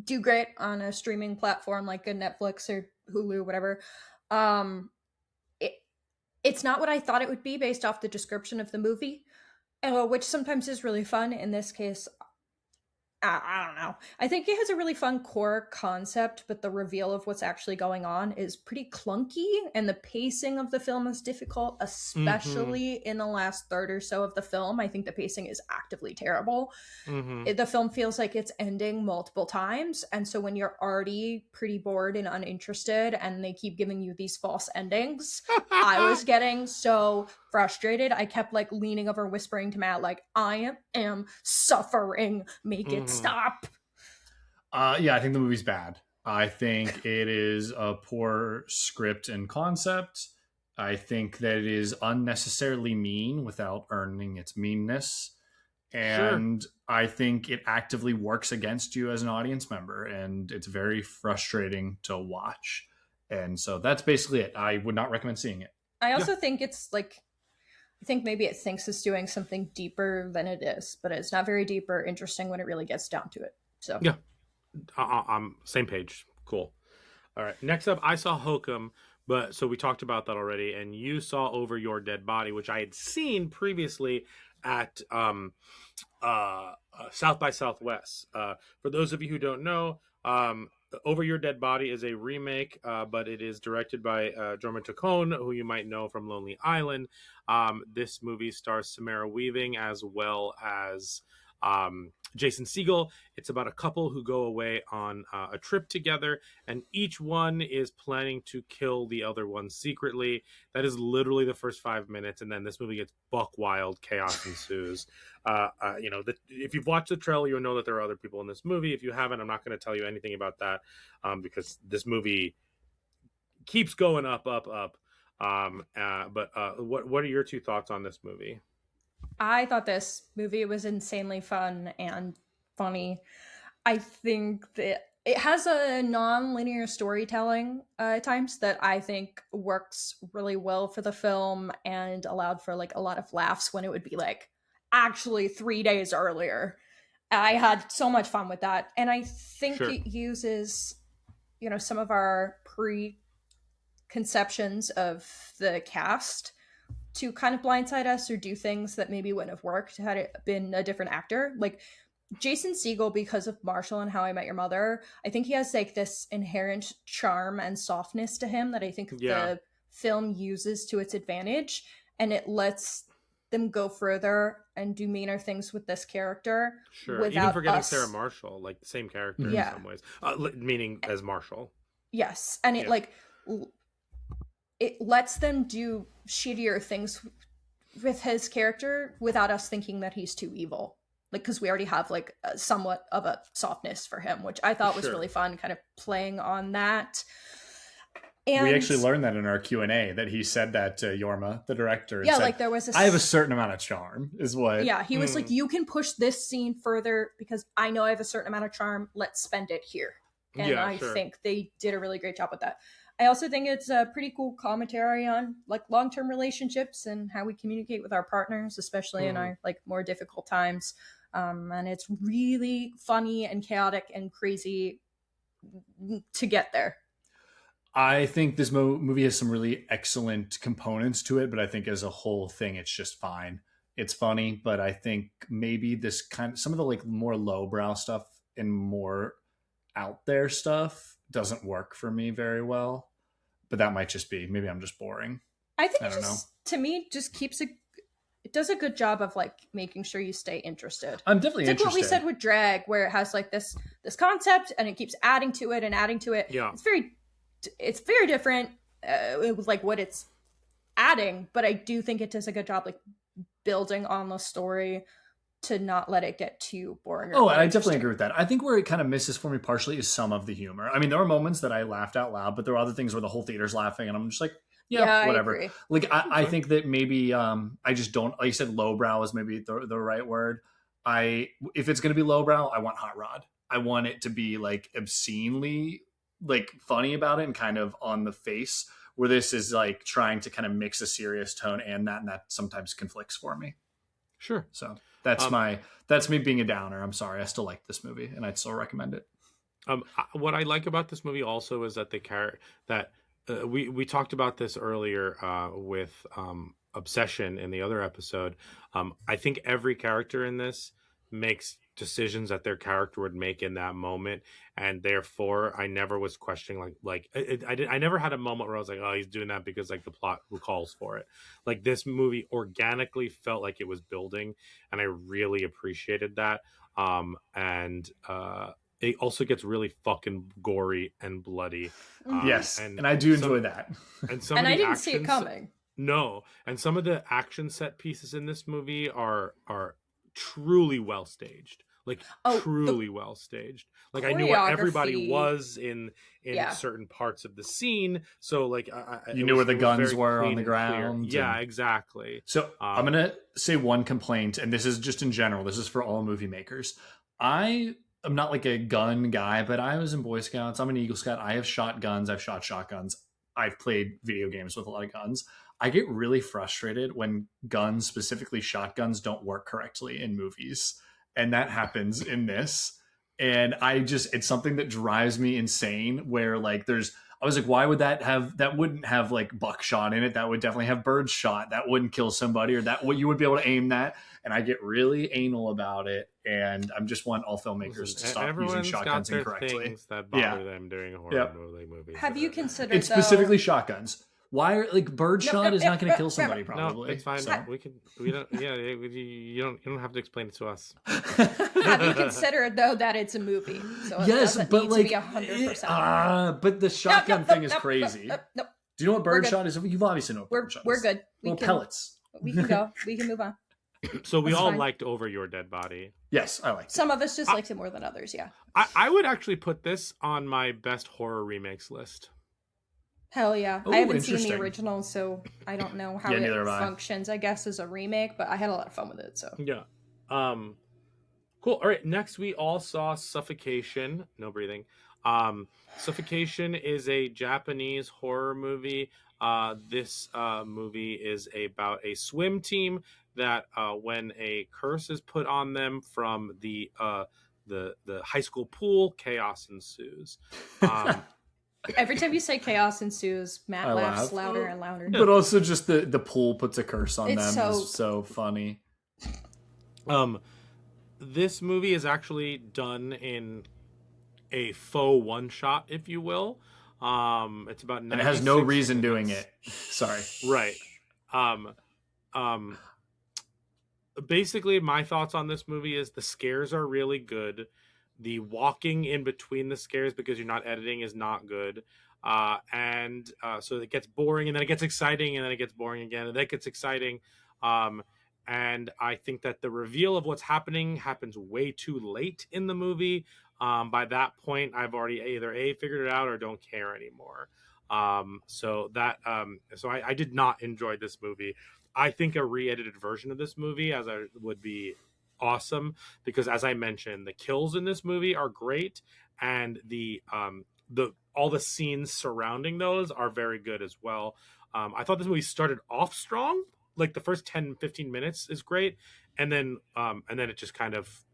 do great on a streaming platform like a Netflix or Hulu, whatever. It, it's not what I thought it would be based off the description of the movie, which sometimes is really fun. In this case, I don't know. I think it has a really fun core concept, but the reveal of what's actually going on is pretty clunky, and the pacing of the film is difficult, especially in the last third or so of the film. I think the pacing is actively terrible. The film feels like it's ending multiple times, and so when you're already pretty bored and uninterested and they keep giving you these false endings, I was getting so frustrated. I kept like leaning over whispering to Matt like, I am suffering, make it stop. Yeah, I think the movie's bad. I think it is a poor script and concept. I think that it is unnecessarily mean without earning its meanness. And I think it actively works against you as an audience member, and it's very frustrating to watch. And so that's basically it. I would not recommend seeing it. I also think it's like, I think maybe it thinks it's doing something deeper than it is, but it's not very deep or interesting when it really gets down to it. So yeah, I'm same page. Cool. All right. Next up, I saw Hokum, but so we talked about that already, and you saw Over Your Dead Body, which I had seen previously at South by Southwest. For those of you who don't know, Over Your Dead Body is a remake, but it is directed by Jorma Taccone, who you might know from Lonely Island. This movie stars Samara Weaving as well as Jason Segel. It's about a couple who go away on a trip together, and each one is planning to kill the other one secretly. That is literally the first 5 minutes, and then this movie gets buck wild. Chaos ensues. If you've watched the trailer, you'll know that there are other people in this movie. If you haven't, I'm not going to tell you anything about that because this movie keeps going up. But what are your two thoughts on this movie? I thought this movie was insanely fun and funny. I think that it has a non-linear storytelling at times that I think works really well for the film and allowed for like a lot of laughs when it would be like actually 3 days earlier. I had so much fun with that. And I think it uses, some of our preconceptions of the cast to kind of blindside us or do things that maybe wouldn't have worked had it been a different actor. Like Jason Segel, because of Marshall and How I Met Your Mother, I think he has like this inherent charm and softness to him that I think the film uses to its advantage, and it lets them go further and do meaner things with this character. Sure, even forgetting Sarah Marshall, like the same character in some ways, meaning as Marshall. Yes, and it it lets them do shittier things with his character without us thinking that he's too evil. Like, because we already have like somewhat of a softness for him, which I thought was really fun, kind of playing on that. And we actually learned that in our Q&A that he said that to Jorma, the director. Yeah, said, like there was I have a certain amount of charm, is what. Yeah, he was like, you can push this scene further because I know I have a certain amount of charm. Let's spend it here. And I think they did a really great job with that. I also think it's a pretty cool commentary on like long-term relationships and how we communicate with our partners, especially in our like more difficult times. And it's really funny and chaotic and crazy to get there. I think this movie has some really excellent components to it, but I think as a whole thing, it's just fine. It's funny, but I think maybe some of the like more lowbrow stuff and more out there stuff doesn't work for me very well. But that might just be, maybe I'm just boring. I think to me, just it does a good job of like making sure you stay interested. I'm definitely interested. Like what we said with drag, where it has like this concept and it keeps adding to it and adding to it. Yeah. It's very different with like what it's adding, but I do think it does a good job like building on the story to not let it get too boring. I definitely agree with that. I think where it kind of misses for me partially is some of the humor. I mean, there were moments that I laughed out loud, but there were other things where the whole theater's laughing and I'm just like, yeah whatever. I agree. Like, I think that maybe I just don't, like you said, lowbrow is maybe the right word. if it's going to be lowbrow, I want Hot Rod. I want it to be like obscenely like funny about it and kind of on the face, where this is like trying to kind of mix a serious tone and that sometimes conflicts for me. Sure. So that's me being a downer. I'm sorry. I still like this movie and I'd still recommend it. What I like about this movie also is that we talked about this earlier with Obsession in the other episode. I think every character in this makes decisions that their character would make in that moment, and therefore I never was questioning I never had a moment where I was like, oh, he's doing that because like the plot calls for it. Like this movie organically felt like it was building, and I really appreciated that. It also gets really fucking gory and bloody. Yes, and I do enjoy that. And I didn't see it coming. No, and some of the action set pieces in this movie are truly well staged. Like truly well staged. Like I knew where everybody was in certain parts of the scene, so like you knew where the guns were on the ground. Yeah, exactly. So I'm gonna say one complaint, and this is just in general. This is for all movie makers. I'm not like a gun guy, but I was in Boy Scouts. I'm an Eagle Scout. I have shot guns. I've shot shotguns. I've played video games with a lot of guns. I get really frustrated when guns, specifically shotguns, don't work correctly in movies. And that happens in this. And it's something that drives me insane, where like I was like, why would that wouldn't have like buckshot in it. That would definitely have birdshot. That wouldn't kill somebody, or that you would be able to aim that. And I get really anal about it. And I just want all filmmakers to stop using shotguns incorrectly. Things that bother them during horror movies. Have you considered it's specifically shotguns? Why are like birdshot is not going to kill somebody? Probably. No, it's fine. So. We don't. Yeah, you don't have to explain it to us. Have you considered though that it's a movie? So yes, but like 100%. But the shotgun thing is crazy. Nope. Do you know what birdshot is? You've obviously know what birdshot is. We're good. Pellets. We can go. We can move on. So we all liked Over Your Dead Body. Yes, I liked it. Some of us just liked it more than others. Yeah. I would actually put this on my best horror remakes list. Hell yeah. Ooh, I haven't seen the original, so I don't know how it functions, I guess, as a remake, but I had a lot of fun with it, so. Yeah. Cool. All right, next we all saw Suffocation. No breathing. Suffocation is a Japanese horror movie. This movie is about a swim team that when a curse is put on them from the high school pool, chaos ensues. Every time you say chaos ensues, Matt laughs louder and louder. But also just the pool puts a curse on them. It's so funny. This movie is actually done in a faux one shot, if you will. It's about 96 and it has no reason doing it. Sorry. Right. Basically, my thoughts on this movie is the scares are really good. The walking in between the scares, because you're not editing, is not good. So it gets boring, and then it gets exciting, and then it gets boring again, and then it gets exciting. And I think that the reveal of what's happening happens way too late in the movie. By that point, I've already either figured it out or don't care anymore. So I did not enjoy this movie. I think a re-edited version of this movie would be awesome, because as I mentioned, the kills in this movie are great, and all the scenes surrounding those are very good as well. I thought this movie started off strong, like the first 10-15 minutes is great, and then it just kind of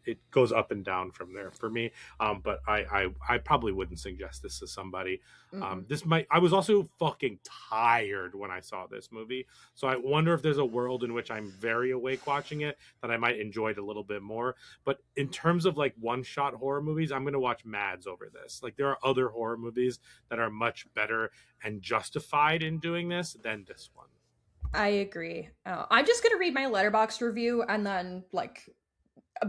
it goes up and down from there for me. But I probably wouldn't suggest this to somebody. I was also fucking tired when I saw this movie, so I wonder if there's a world in which I'm very awake watching it that I might enjoy it a little bit more. But in terms of like one shot horror movies, I'm gonna watch Mads over this. Like there are other horror movies that are much better and justified in doing this than this one. I agree. I'm just gonna read my Letterboxd review and then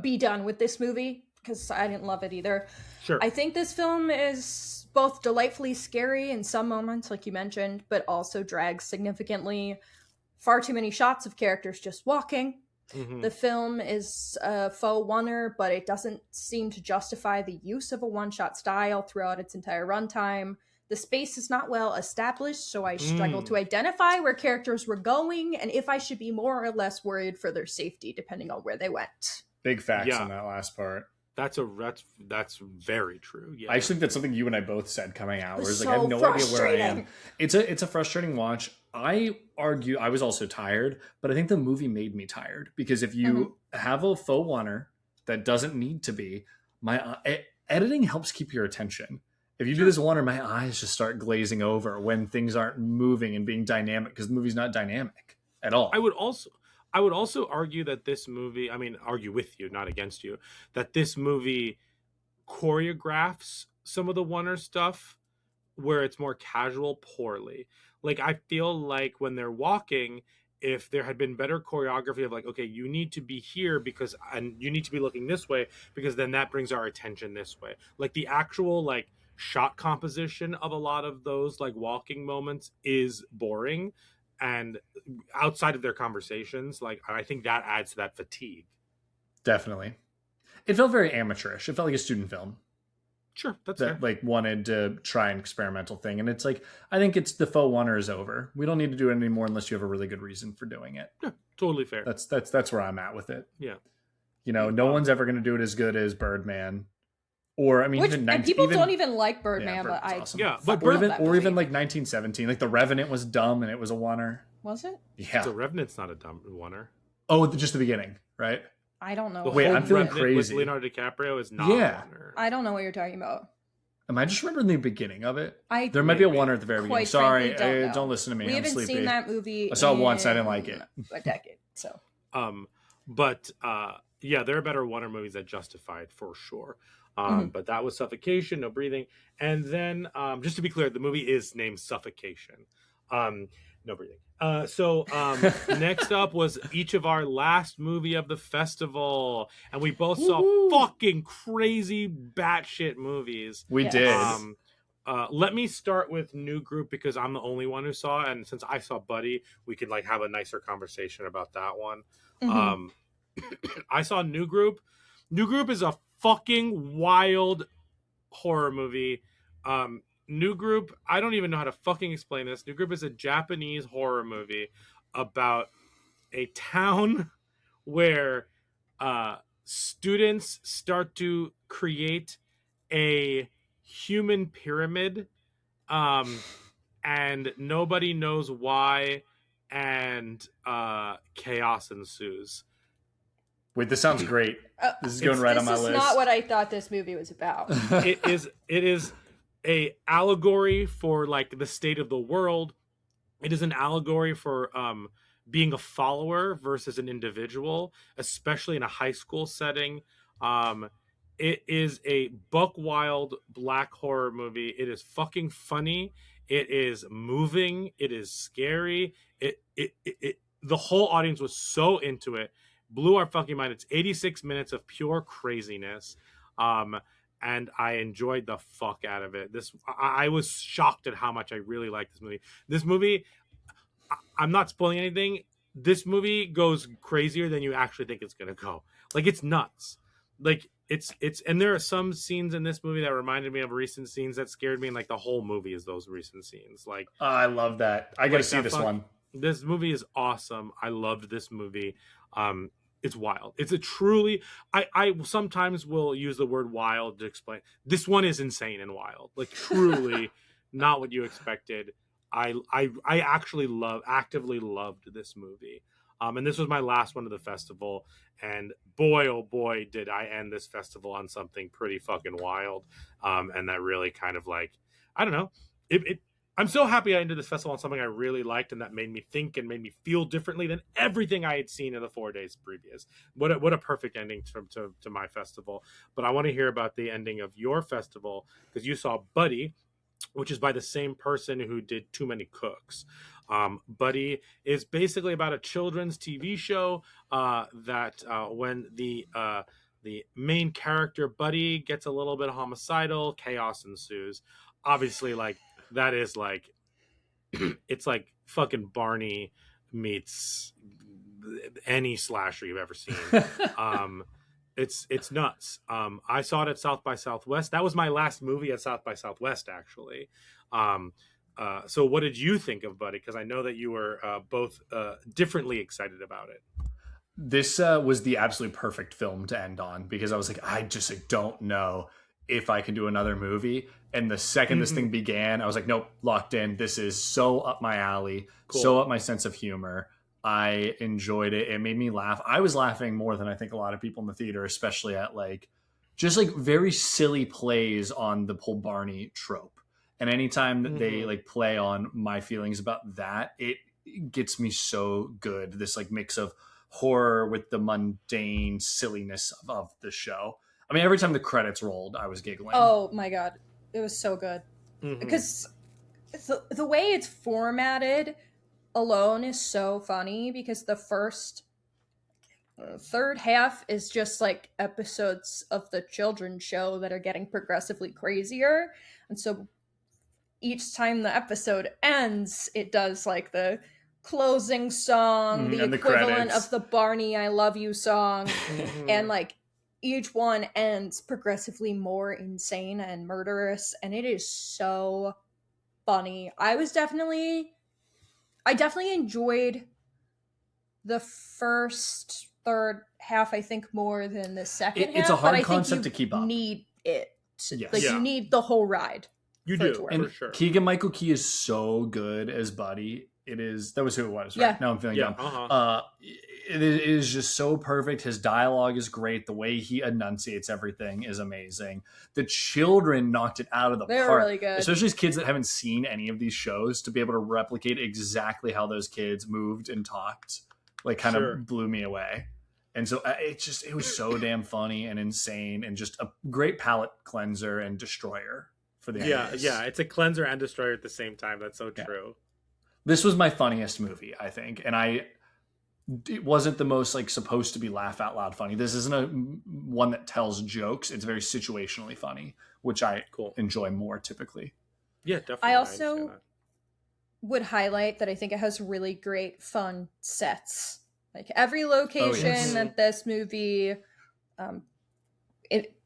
be done with this movie, because I didn't love it either. Sure. I think this film is both delightfully scary in some moments, like you mentioned, but also drags significantly. Far too many shots of characters just walking. Mm-hmm. The film is a faux oneer, but it doesn't seem to justify the use of a one-shot style throughout its entire runtime. The space is not well established, so I struggle to identify where characters were going and if I should be more or less worried for their safety, depending on where they went. Big facts on that last part. That's very true. Yeah, I actually think that's something you and I both said coming out. Where it's so like I have no idea where I am. frustrating. It's a frustrating watch. I argue I was also tired, but I think the movie made me tired because if you have a faux oneer that doesn't need to be, editing helps keep your attention. If you do this oneer, my eyes just start glazing over when things aren't moving and being dynamic because the movie's not dynamic at all. I would also argue that this movie, argue with you, not against you, that this movie choreographs some of the oneer stuff where it's more casual poorly. Like, I feel like when they're walking, if there had been better choreography of like, okay, you need to be here and you need to be looking this way because then that brings our attention this way. Like the actual like shot composition of a lot of those like walking moments is boring, and outside of their conversations, like I think that adds to that fatigue. Definitely. It felt very amateurish. It felt like a student film. Sure, that's that fair. Like wanted to try an experimental thing, and it's like I think it's the faux oneer is over. We don't need to do it anymore unless you have a really good reason for doing it. Yeah, totally fair. That's where I'm at with it. Yeah, no one's ever going to do it as good as Birdman, or I mean, And people don't even like Birdman, but I awesome. but or even like 1917, like The Revenant was dumb and it was a oneer. Was it? Yeah, The Revenant's not a dumb oneer. Oh, just the beginning, right? I don't know. Wait, I'm feeling Revenant with crazy. Leonardo DiCaprio is not a oneer. I don't know what you're talking about. Am I just remembering the beginning of it? There might be a oneer at the very beginning. quite Sorry, frankly don't listen to me. We I'm haven't sleepy. seen that movie. I saw it once. I didn't in like it. A decade. So. Yeah, there are better Warner movies that justify it for sure. But that was Suffocation, no breathing. And then, just to be clear, the movie is named Suffocation. No breathing. Next up was each of our last movie of the festival, and we both saw fucking crazy batshit movies. We did. Let me start with New Group because I'm the only one who saw it, and since I saw Buddy, we could like have a nicer conversation about that one. I saw New Group. New Group is a fucking wild horror movie. New Group, I don't even know how to fucking explain this. New Group is a Japanese horror movie about a town where students start to create a human pyramid, and nobody knows why, and chaos ensues. Wait, this sounds great. This is going right on my list. This is not what I thought this movie was about. It is a allegory for like the state of the world. It is an allegory for being a follower versus an individual, especially in a high school setting. It is a buck wild black horror movie. It is fucking funny. It is moving. It is scary. The whole audience was so into it. Blew our fucking mind. It's 86 minutes of pure craziness. And I enjoyed the fuck out of it. I was shocked at how much I really liked this movie. This movie, I'm not spoiling anything. This movie goes crazier than you actually think it's gonna go. Like, it's nuts. Like, it's and there are some scenes in this movie that reminded me of recent scenes that scared me, and like the whole movie is those recent scenes. Like, I love that. I gotta see this one. This movie is awesome. I loved this movie. It's wild. It's a truly, I sometimes will use the word wild to explain. This one is insane and wild. Like, truly not what you expected. I actually actively loved this movie. And this was my last one of the festival. And boy, oh boy, did I end this festival on something pretty fucking wild. And that really kind of like, I don't know. I'm so happy I ended this festival on something I really liked, and that made me think and made me feel differently than everything I had seen in the 4 days previous. What a perfect ending to my festival. But I want to hear about the ending of your festival, because you saw Buddy, which is by the same person who did Too Many Cooks. Buddy is basically about a children's TV show that when the main character Buddy gets a little bit homicidal, chaos ensues. Obviously, like, that is like, it's like fucking Barney meets any slasher you've ever seen. It's nuts. I saw it at South by Southwest. That was my last movie at South by Southwest, actually. So what did you think of Buddy? Because I know that you were both differently excited about it. This was the absolute perfect film to end on, because I was like, I just like, don't know if I can do another movie. And the second this thing began, I was like, nope, locked in. This is so up my alley, Cool. so up my sense of humor. I enjoyed it. It made me laugh. I was laughing more than I think a lot of people in the theater, especially at like just like very silly plays on the whole Barney trope. And anytime that they like play on my feelings about that, it gets me so good. This like mix of horror with the mundane silliness of the show. I mean, every time the credits rolled, I was giggling. Oh my god, it was so good. Because the way it's formatted alone is so funny, because the first third half is just like episodes of the children's show that are getting progressively crazier. And so each time the episode ends, it does like the closing song, the and the equivalent credits. of the Barney I Love You song. And like each one ends progressively more insane and murderous, and it is so funny. I definitely enjoyed the first third half, I think, more than the second half. It's a hard but I concept think to keep up. Need it. Yes. Like, Yeah. you need the whole ride. You for it do, to work. And for sure. Keegan-Michael Key is so good as Buddy. It is, that was who it was, right? Yeah. Now I'm feeling Yeah, dumb. It is just so perfect. His dialogue is great. The way he enunciates everything is amazing. The children knocked it out of the They were park. really good. Especially as kids that haven't seen any of these shows, to be able to replicate exactly how those kids moved and talked, like kind Sure. of blew me away. And so it was so damn funny and insane, and just a great palate cleanser and destroyer for the animals. Yeah, it's a cleanser and destroyer at the same time. That's so Yeah. true. This was my funniest movie, I think, and it wasn't the most like supposed to be laugh out loud funny. This isn't a one that tells jokes. It's very situationally funny, which I enjoy more typically. Yeah, definitely. I understand also that. would highlight that I think it has really great fun sets. Like every location that this movie it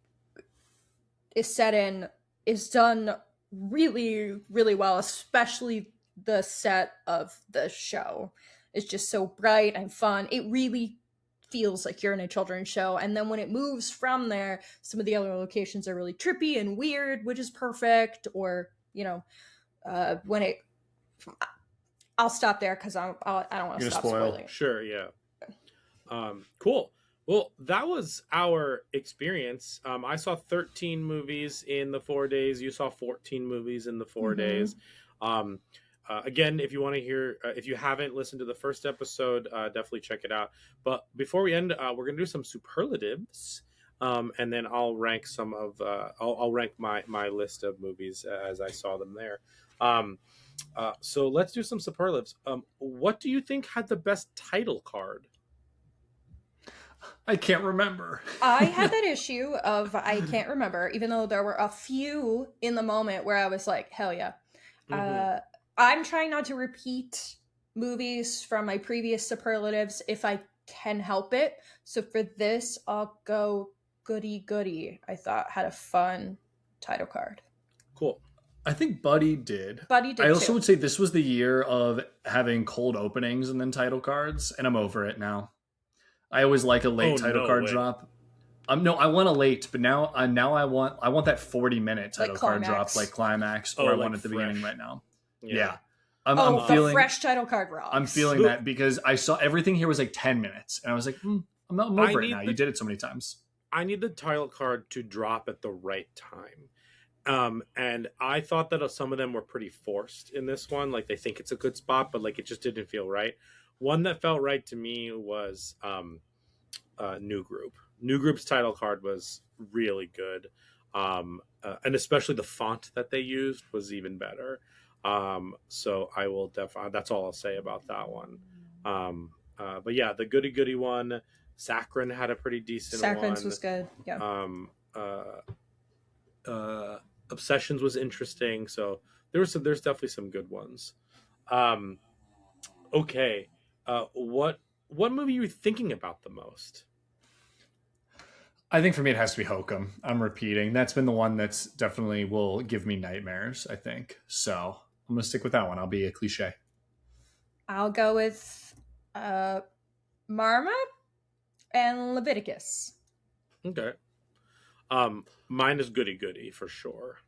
is set in is done really, really well, especially the set of the show. It's just so bright and fun. It really feels like you're in a children's show. And then when it moves from there, some of the other locations are really trippy and weird, which is perfect. Or, you know, when it... I'll stop there because I don't want to stop spoiling. Sure, yeah. Cool. Well, that was our experience. I saw 13 movies in the 4 days. You saw 14 movies in the 4 days. Again, if you want to hear, if you haven't listened to the first episode, definitely check it out. But before we end, we're going to do some superlatives. And then I'll rank some of, I'll rank my list of movies as I saw them there. So let's do some superlatives. What do you think had the best title card? I can't remember. I had that issue of I can't remember, even though there were a few in the moment where I was like, hell yeah. I'm trying not to repeat movies from my previous superlatives if I can help it. So for this, I'll go Goody Goody. I thought had a fun title card. Cool. I think Buddy did. Buddy did I also too. would say this was the year of having cold openings and then title cards, and I'm over it now. I always like a late title card drop. No, I want a late, but now I want that 40-minute title card drop, like climax, or I want at the beginning right now. Yeah. I'm feeling fresh title card rocks. I'm feeling that because I saw everything here was like 10 minutes, and I was like, I'm over it now. You did it so many times. I need the title card to drop at the right time. And I thought that some of them were pretty forced in this one. Like they think it's a good spot, but like it just didn't feel right. One that felt right to me was New Group. New Group's title card was really good. And especially the font that they used was even better. So I will definitely, that's all I'll say about that one. But yeah, the Goody Goody one, Saccharine had a pretty decent one. Saccharine's was good. Yeah. Obsessions was interesting. So there's definitely some good ones. Okay. What movie are you thinking about the most? I think for me it has to be Hokum. I'm repeating. That's been the one that's definitely will give me nightmares, I think. So I'm gonna stick with that one. I'll be a cliche. I'll go with Marmot and Leviticus. Okay. Mine is Goody Goody for sure.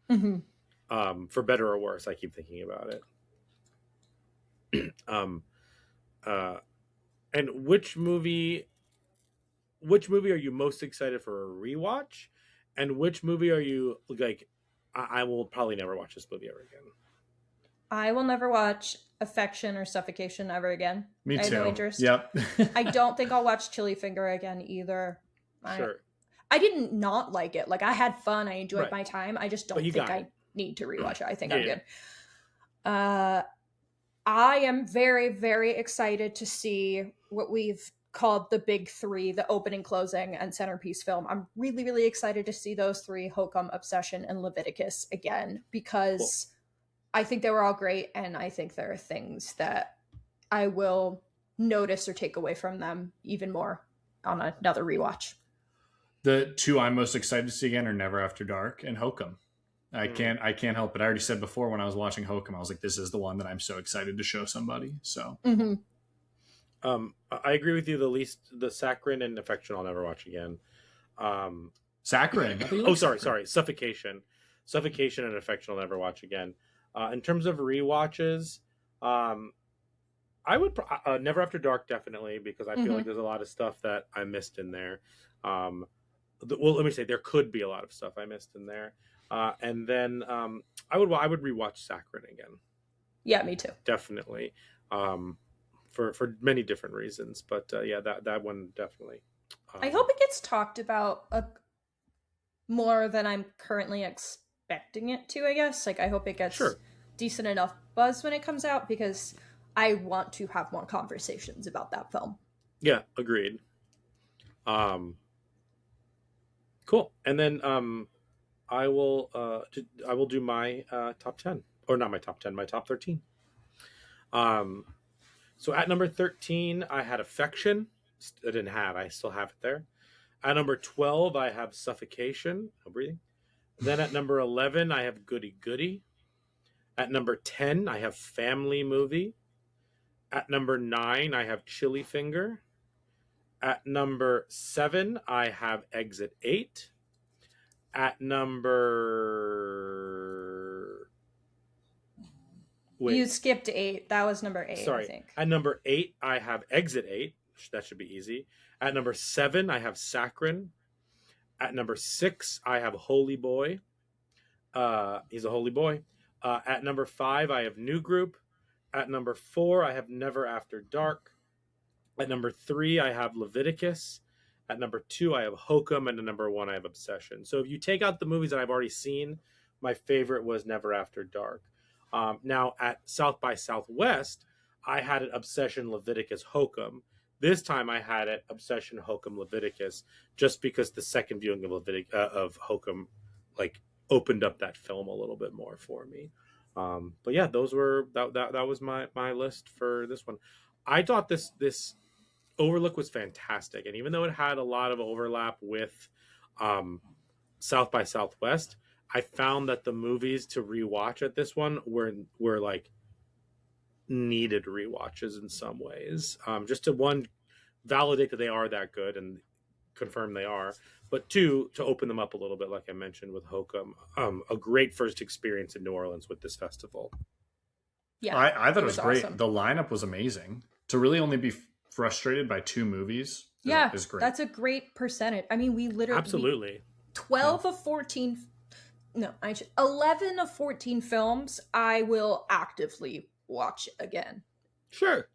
For better or worse, I keep thinking about it. And which movie are you most excited for a rewatch? And which movie are you like, I will probably never watch this movie ever again? I will never watch Affection or Suffocation ever again. Me I have too. no interest. Yep. I don't think I'll watch Chili Finger again either. Sure. I didn't not like it. Like, I had fun. I enjoyed Right. my time. I just don't But you think got I it. need to rewatch it. I think Yeah, I'm yeah. good. I am very, very excited to see what we've called the big three, the opening, closing, and centerpiece film. I'm really, really excited to see those three, Hokum, Obsession, and Leviticus again, because I think they were all great, and I think there are things that I will notice or take away from them even more on another rewatch. The two I'm most excited to see again are Never After Dark and Hokum. I can't help it. I already said before when I was watching Hokum, I was like, this is the one that I'm so excited to show somebody. So I agree with you. The Saccharine and Affection I'll never watch again. Saccharine. Sorry. Suffocation and Affection I'll never watch again. In terms of rewatches, I would Never After Dark definitely, because I feel like there's a lot of stuff that I missed in there. Well, let me say there could be a lot of stuff I missed in there. And then I would rewatch Saccharine again. Yeah, me too. Definitely. For many different reasons, but yeah, that one definitely. I hope it gets talked about more than I'm currently expecting it to, I guess. Like, I hope it gets decent enough buzz when it comes out, because I want to have more conversations about that film. Yeah, agreed. Cool. And then I will do my top 10, or not my top 10, my top 13. So at number 13, I had Affection. I still have it there. At number 12, I have Suffocation. No breathing. Then at number 11, I have Goody Goody. At number 10, I have Family Movie. At number 9, I have Chili Finger. At number 7, I have Exit 8. At number... You skipped 8. That was number 8, Sorry. I think. At number 8, I have Exit 8. That should be easy. At number 7, I have Saccharine. At number 6, I have Holy Boy. He's a holy boy. At number 5, I have New Group. At number 4, I have Never After Dark. At number 3, I have Leviticus. At number 2, I have Hokum. And at number 1, I have Obsession. So if you take out the movies that I've already seen, my favorite was Never After Dark. Now, at South by Southwest, I had it Obsession, Leviticus, Hokum. This time I had it Obsession, Hokum, Leviticus, just because the second viewing of Hokum like opened up that film a little bit more for me. But yeah, that was my list for this one. I thought this Overlook was fantastic, and even though it had a lot of overlap with South by Southwest, I found that the movies to rewatch at this one were like needed rewatches in some ways. Just to, one, validate that they are that good and confirm they are, but two, to open them up a little bit, like I mentioned with Hokum. A great first experience in New Orleans with this festival. Yeah, I thought it was great. Awesome. The lineup was amazing. To really only be frustrated by 2 movies is great. That's a great percentage. I mean, we literally... Absolutely. 12 of 14... No, 11 of 14 films I will actively watch again. Sure.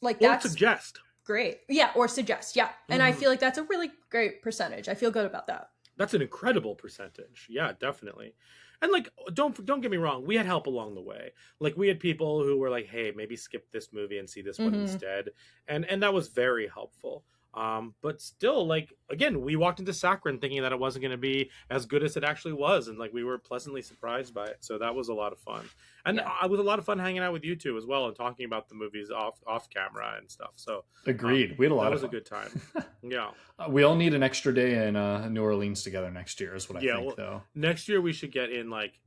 Like, Or that's suggest. great. Yeah, or suggest. Yeah. And I feel like that's a really great percentage. I feel good about that. That's an incredible percentage. Yeah, definitely. And like, don't get me wrong, we had help along the way. Like, we had people who were like, hey, maybe skip this movie and see this one instead. And that was very helpful. But still, like, again, we walked into Saccharine thinking that it wasn't going to be as good as it actually was, and like we were pleasantly surprised by it. So that was a lot of fun, and it was a lot of fun hanging out with you two as well and talking about the movies off camera and stuff. So agreed, we had a lot. That of was fun. a good time. Yeah, we all need an extra day in New Orleans together next year. Is what I think, well, though. Next year we should get in like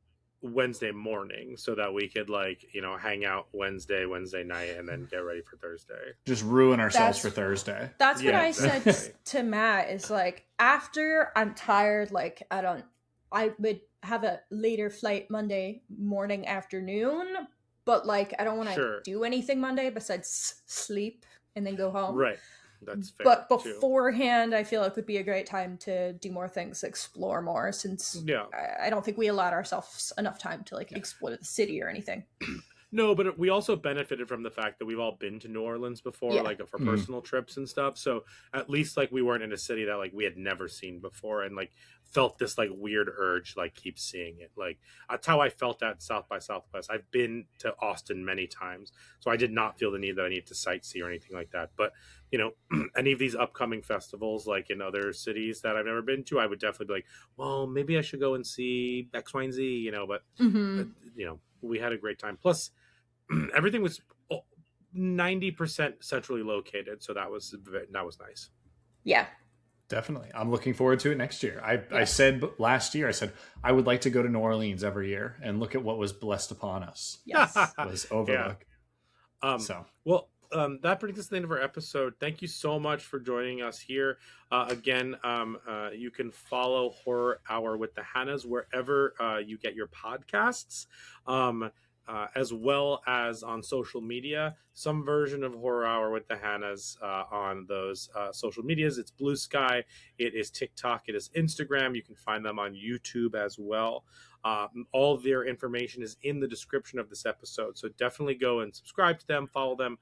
Wednesday morning so that we could like hang out Wednesday night and then get ready for Thursday. Just ruin ourselves for Thursday. That's what I exactly. said to Matt, is like, after I'm tired, like I would have a later flight Monday morning, afternoon, but like I don't want to do anything Monday besides sleep and then go home. Right. That's fair. But beforehand, I feel like would be a great time to do more things, explore more, since I don't think we allowed ourselves enough time to like explore the city or anything. No, but we also benefited from the fact that we've all been to New Orleans before, like for personal trips and stuff. So at least like we weren't in a city that like we had never seen before and like felt this like weird urge like keep seeing it. Like that's how I felt at South by Southwest. I've been to Austin many times, so I did not feel the need that I need to sightsee or anything like that. But any of these upcoming festivals, like in other cities that I've never been to, I would definitely be like, well, maybe I should go and see X, Y, and Z. But we had a great time. Plus, everything was 90% centrally located, so that was nice. Yeah, definitely. I'm looking forward to it next year. I said last year, I said I would like to go to New Orleans every year, and look at what was blessed upon us. Yes, was Overlook. That brings us to the end of our episode. Thank you so much for joining us here. Again, you can follow Horror Hour with the Hannas wherever you get your podcasts, as well as on social media. Some version of Horror Hour with the Hannas on those social medias. It's Blue Sky, it is TikTok, it is Instagram. You can find them on YouTube as well. All of their information is in the description of this episode, so definitely go and subscribe to them, follow them,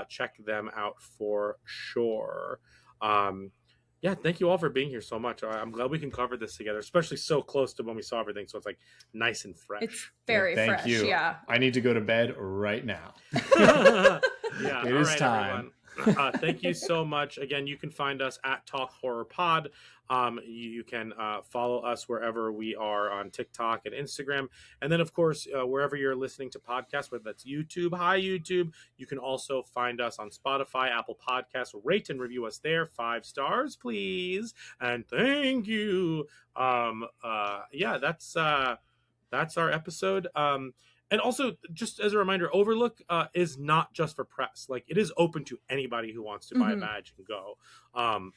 check them out for sure. Thank you all for being here so much. I'm glad we can cover this together, especially so close to when we saw everything, so it's like nice and fresh. It's very fresh. Thank you. Yeah, I need to go to bed right now. It is time. Thank you so much. Again, you can find us at Talk Horror Pod. You can follow us wherever we are on TikTok and Instagram. And then, of course, wherever you're listening to podcasts, whether that's YouTube, hi YouTube, you can also find us on Spotify, Apple Podcasts. Rate and review us there. 5 stars, please. And thank you. That's our episode. And also, just as a reminder, Overlook is not just for press. Like, it is open to anybody who wants to buy a badge and go.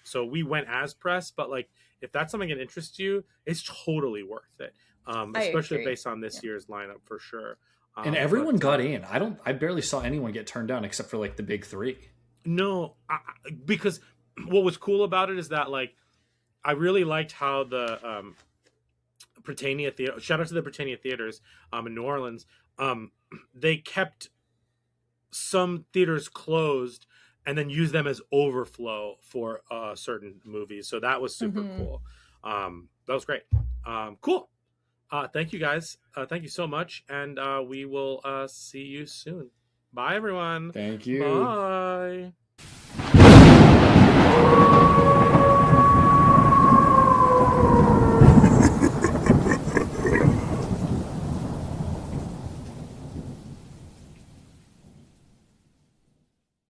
So we went as press, but like, if that's something that interests you, it's totally worth it. Especially based on this year's lineup for sure. And everyone got in. I barely saw anyone get turned down except for like the big 3. No, because what was cool about it is that like, I really liked how the Britannia Theater, shout out to the Britannia Theaters in New Orleans. They kept some theaters closed and then used them as overflow for certain movies. So that was super cool. That was great. Cool. Thank you guys. Thank you so much. And we will see you soon. Bye, everyone. Thank you. Bye.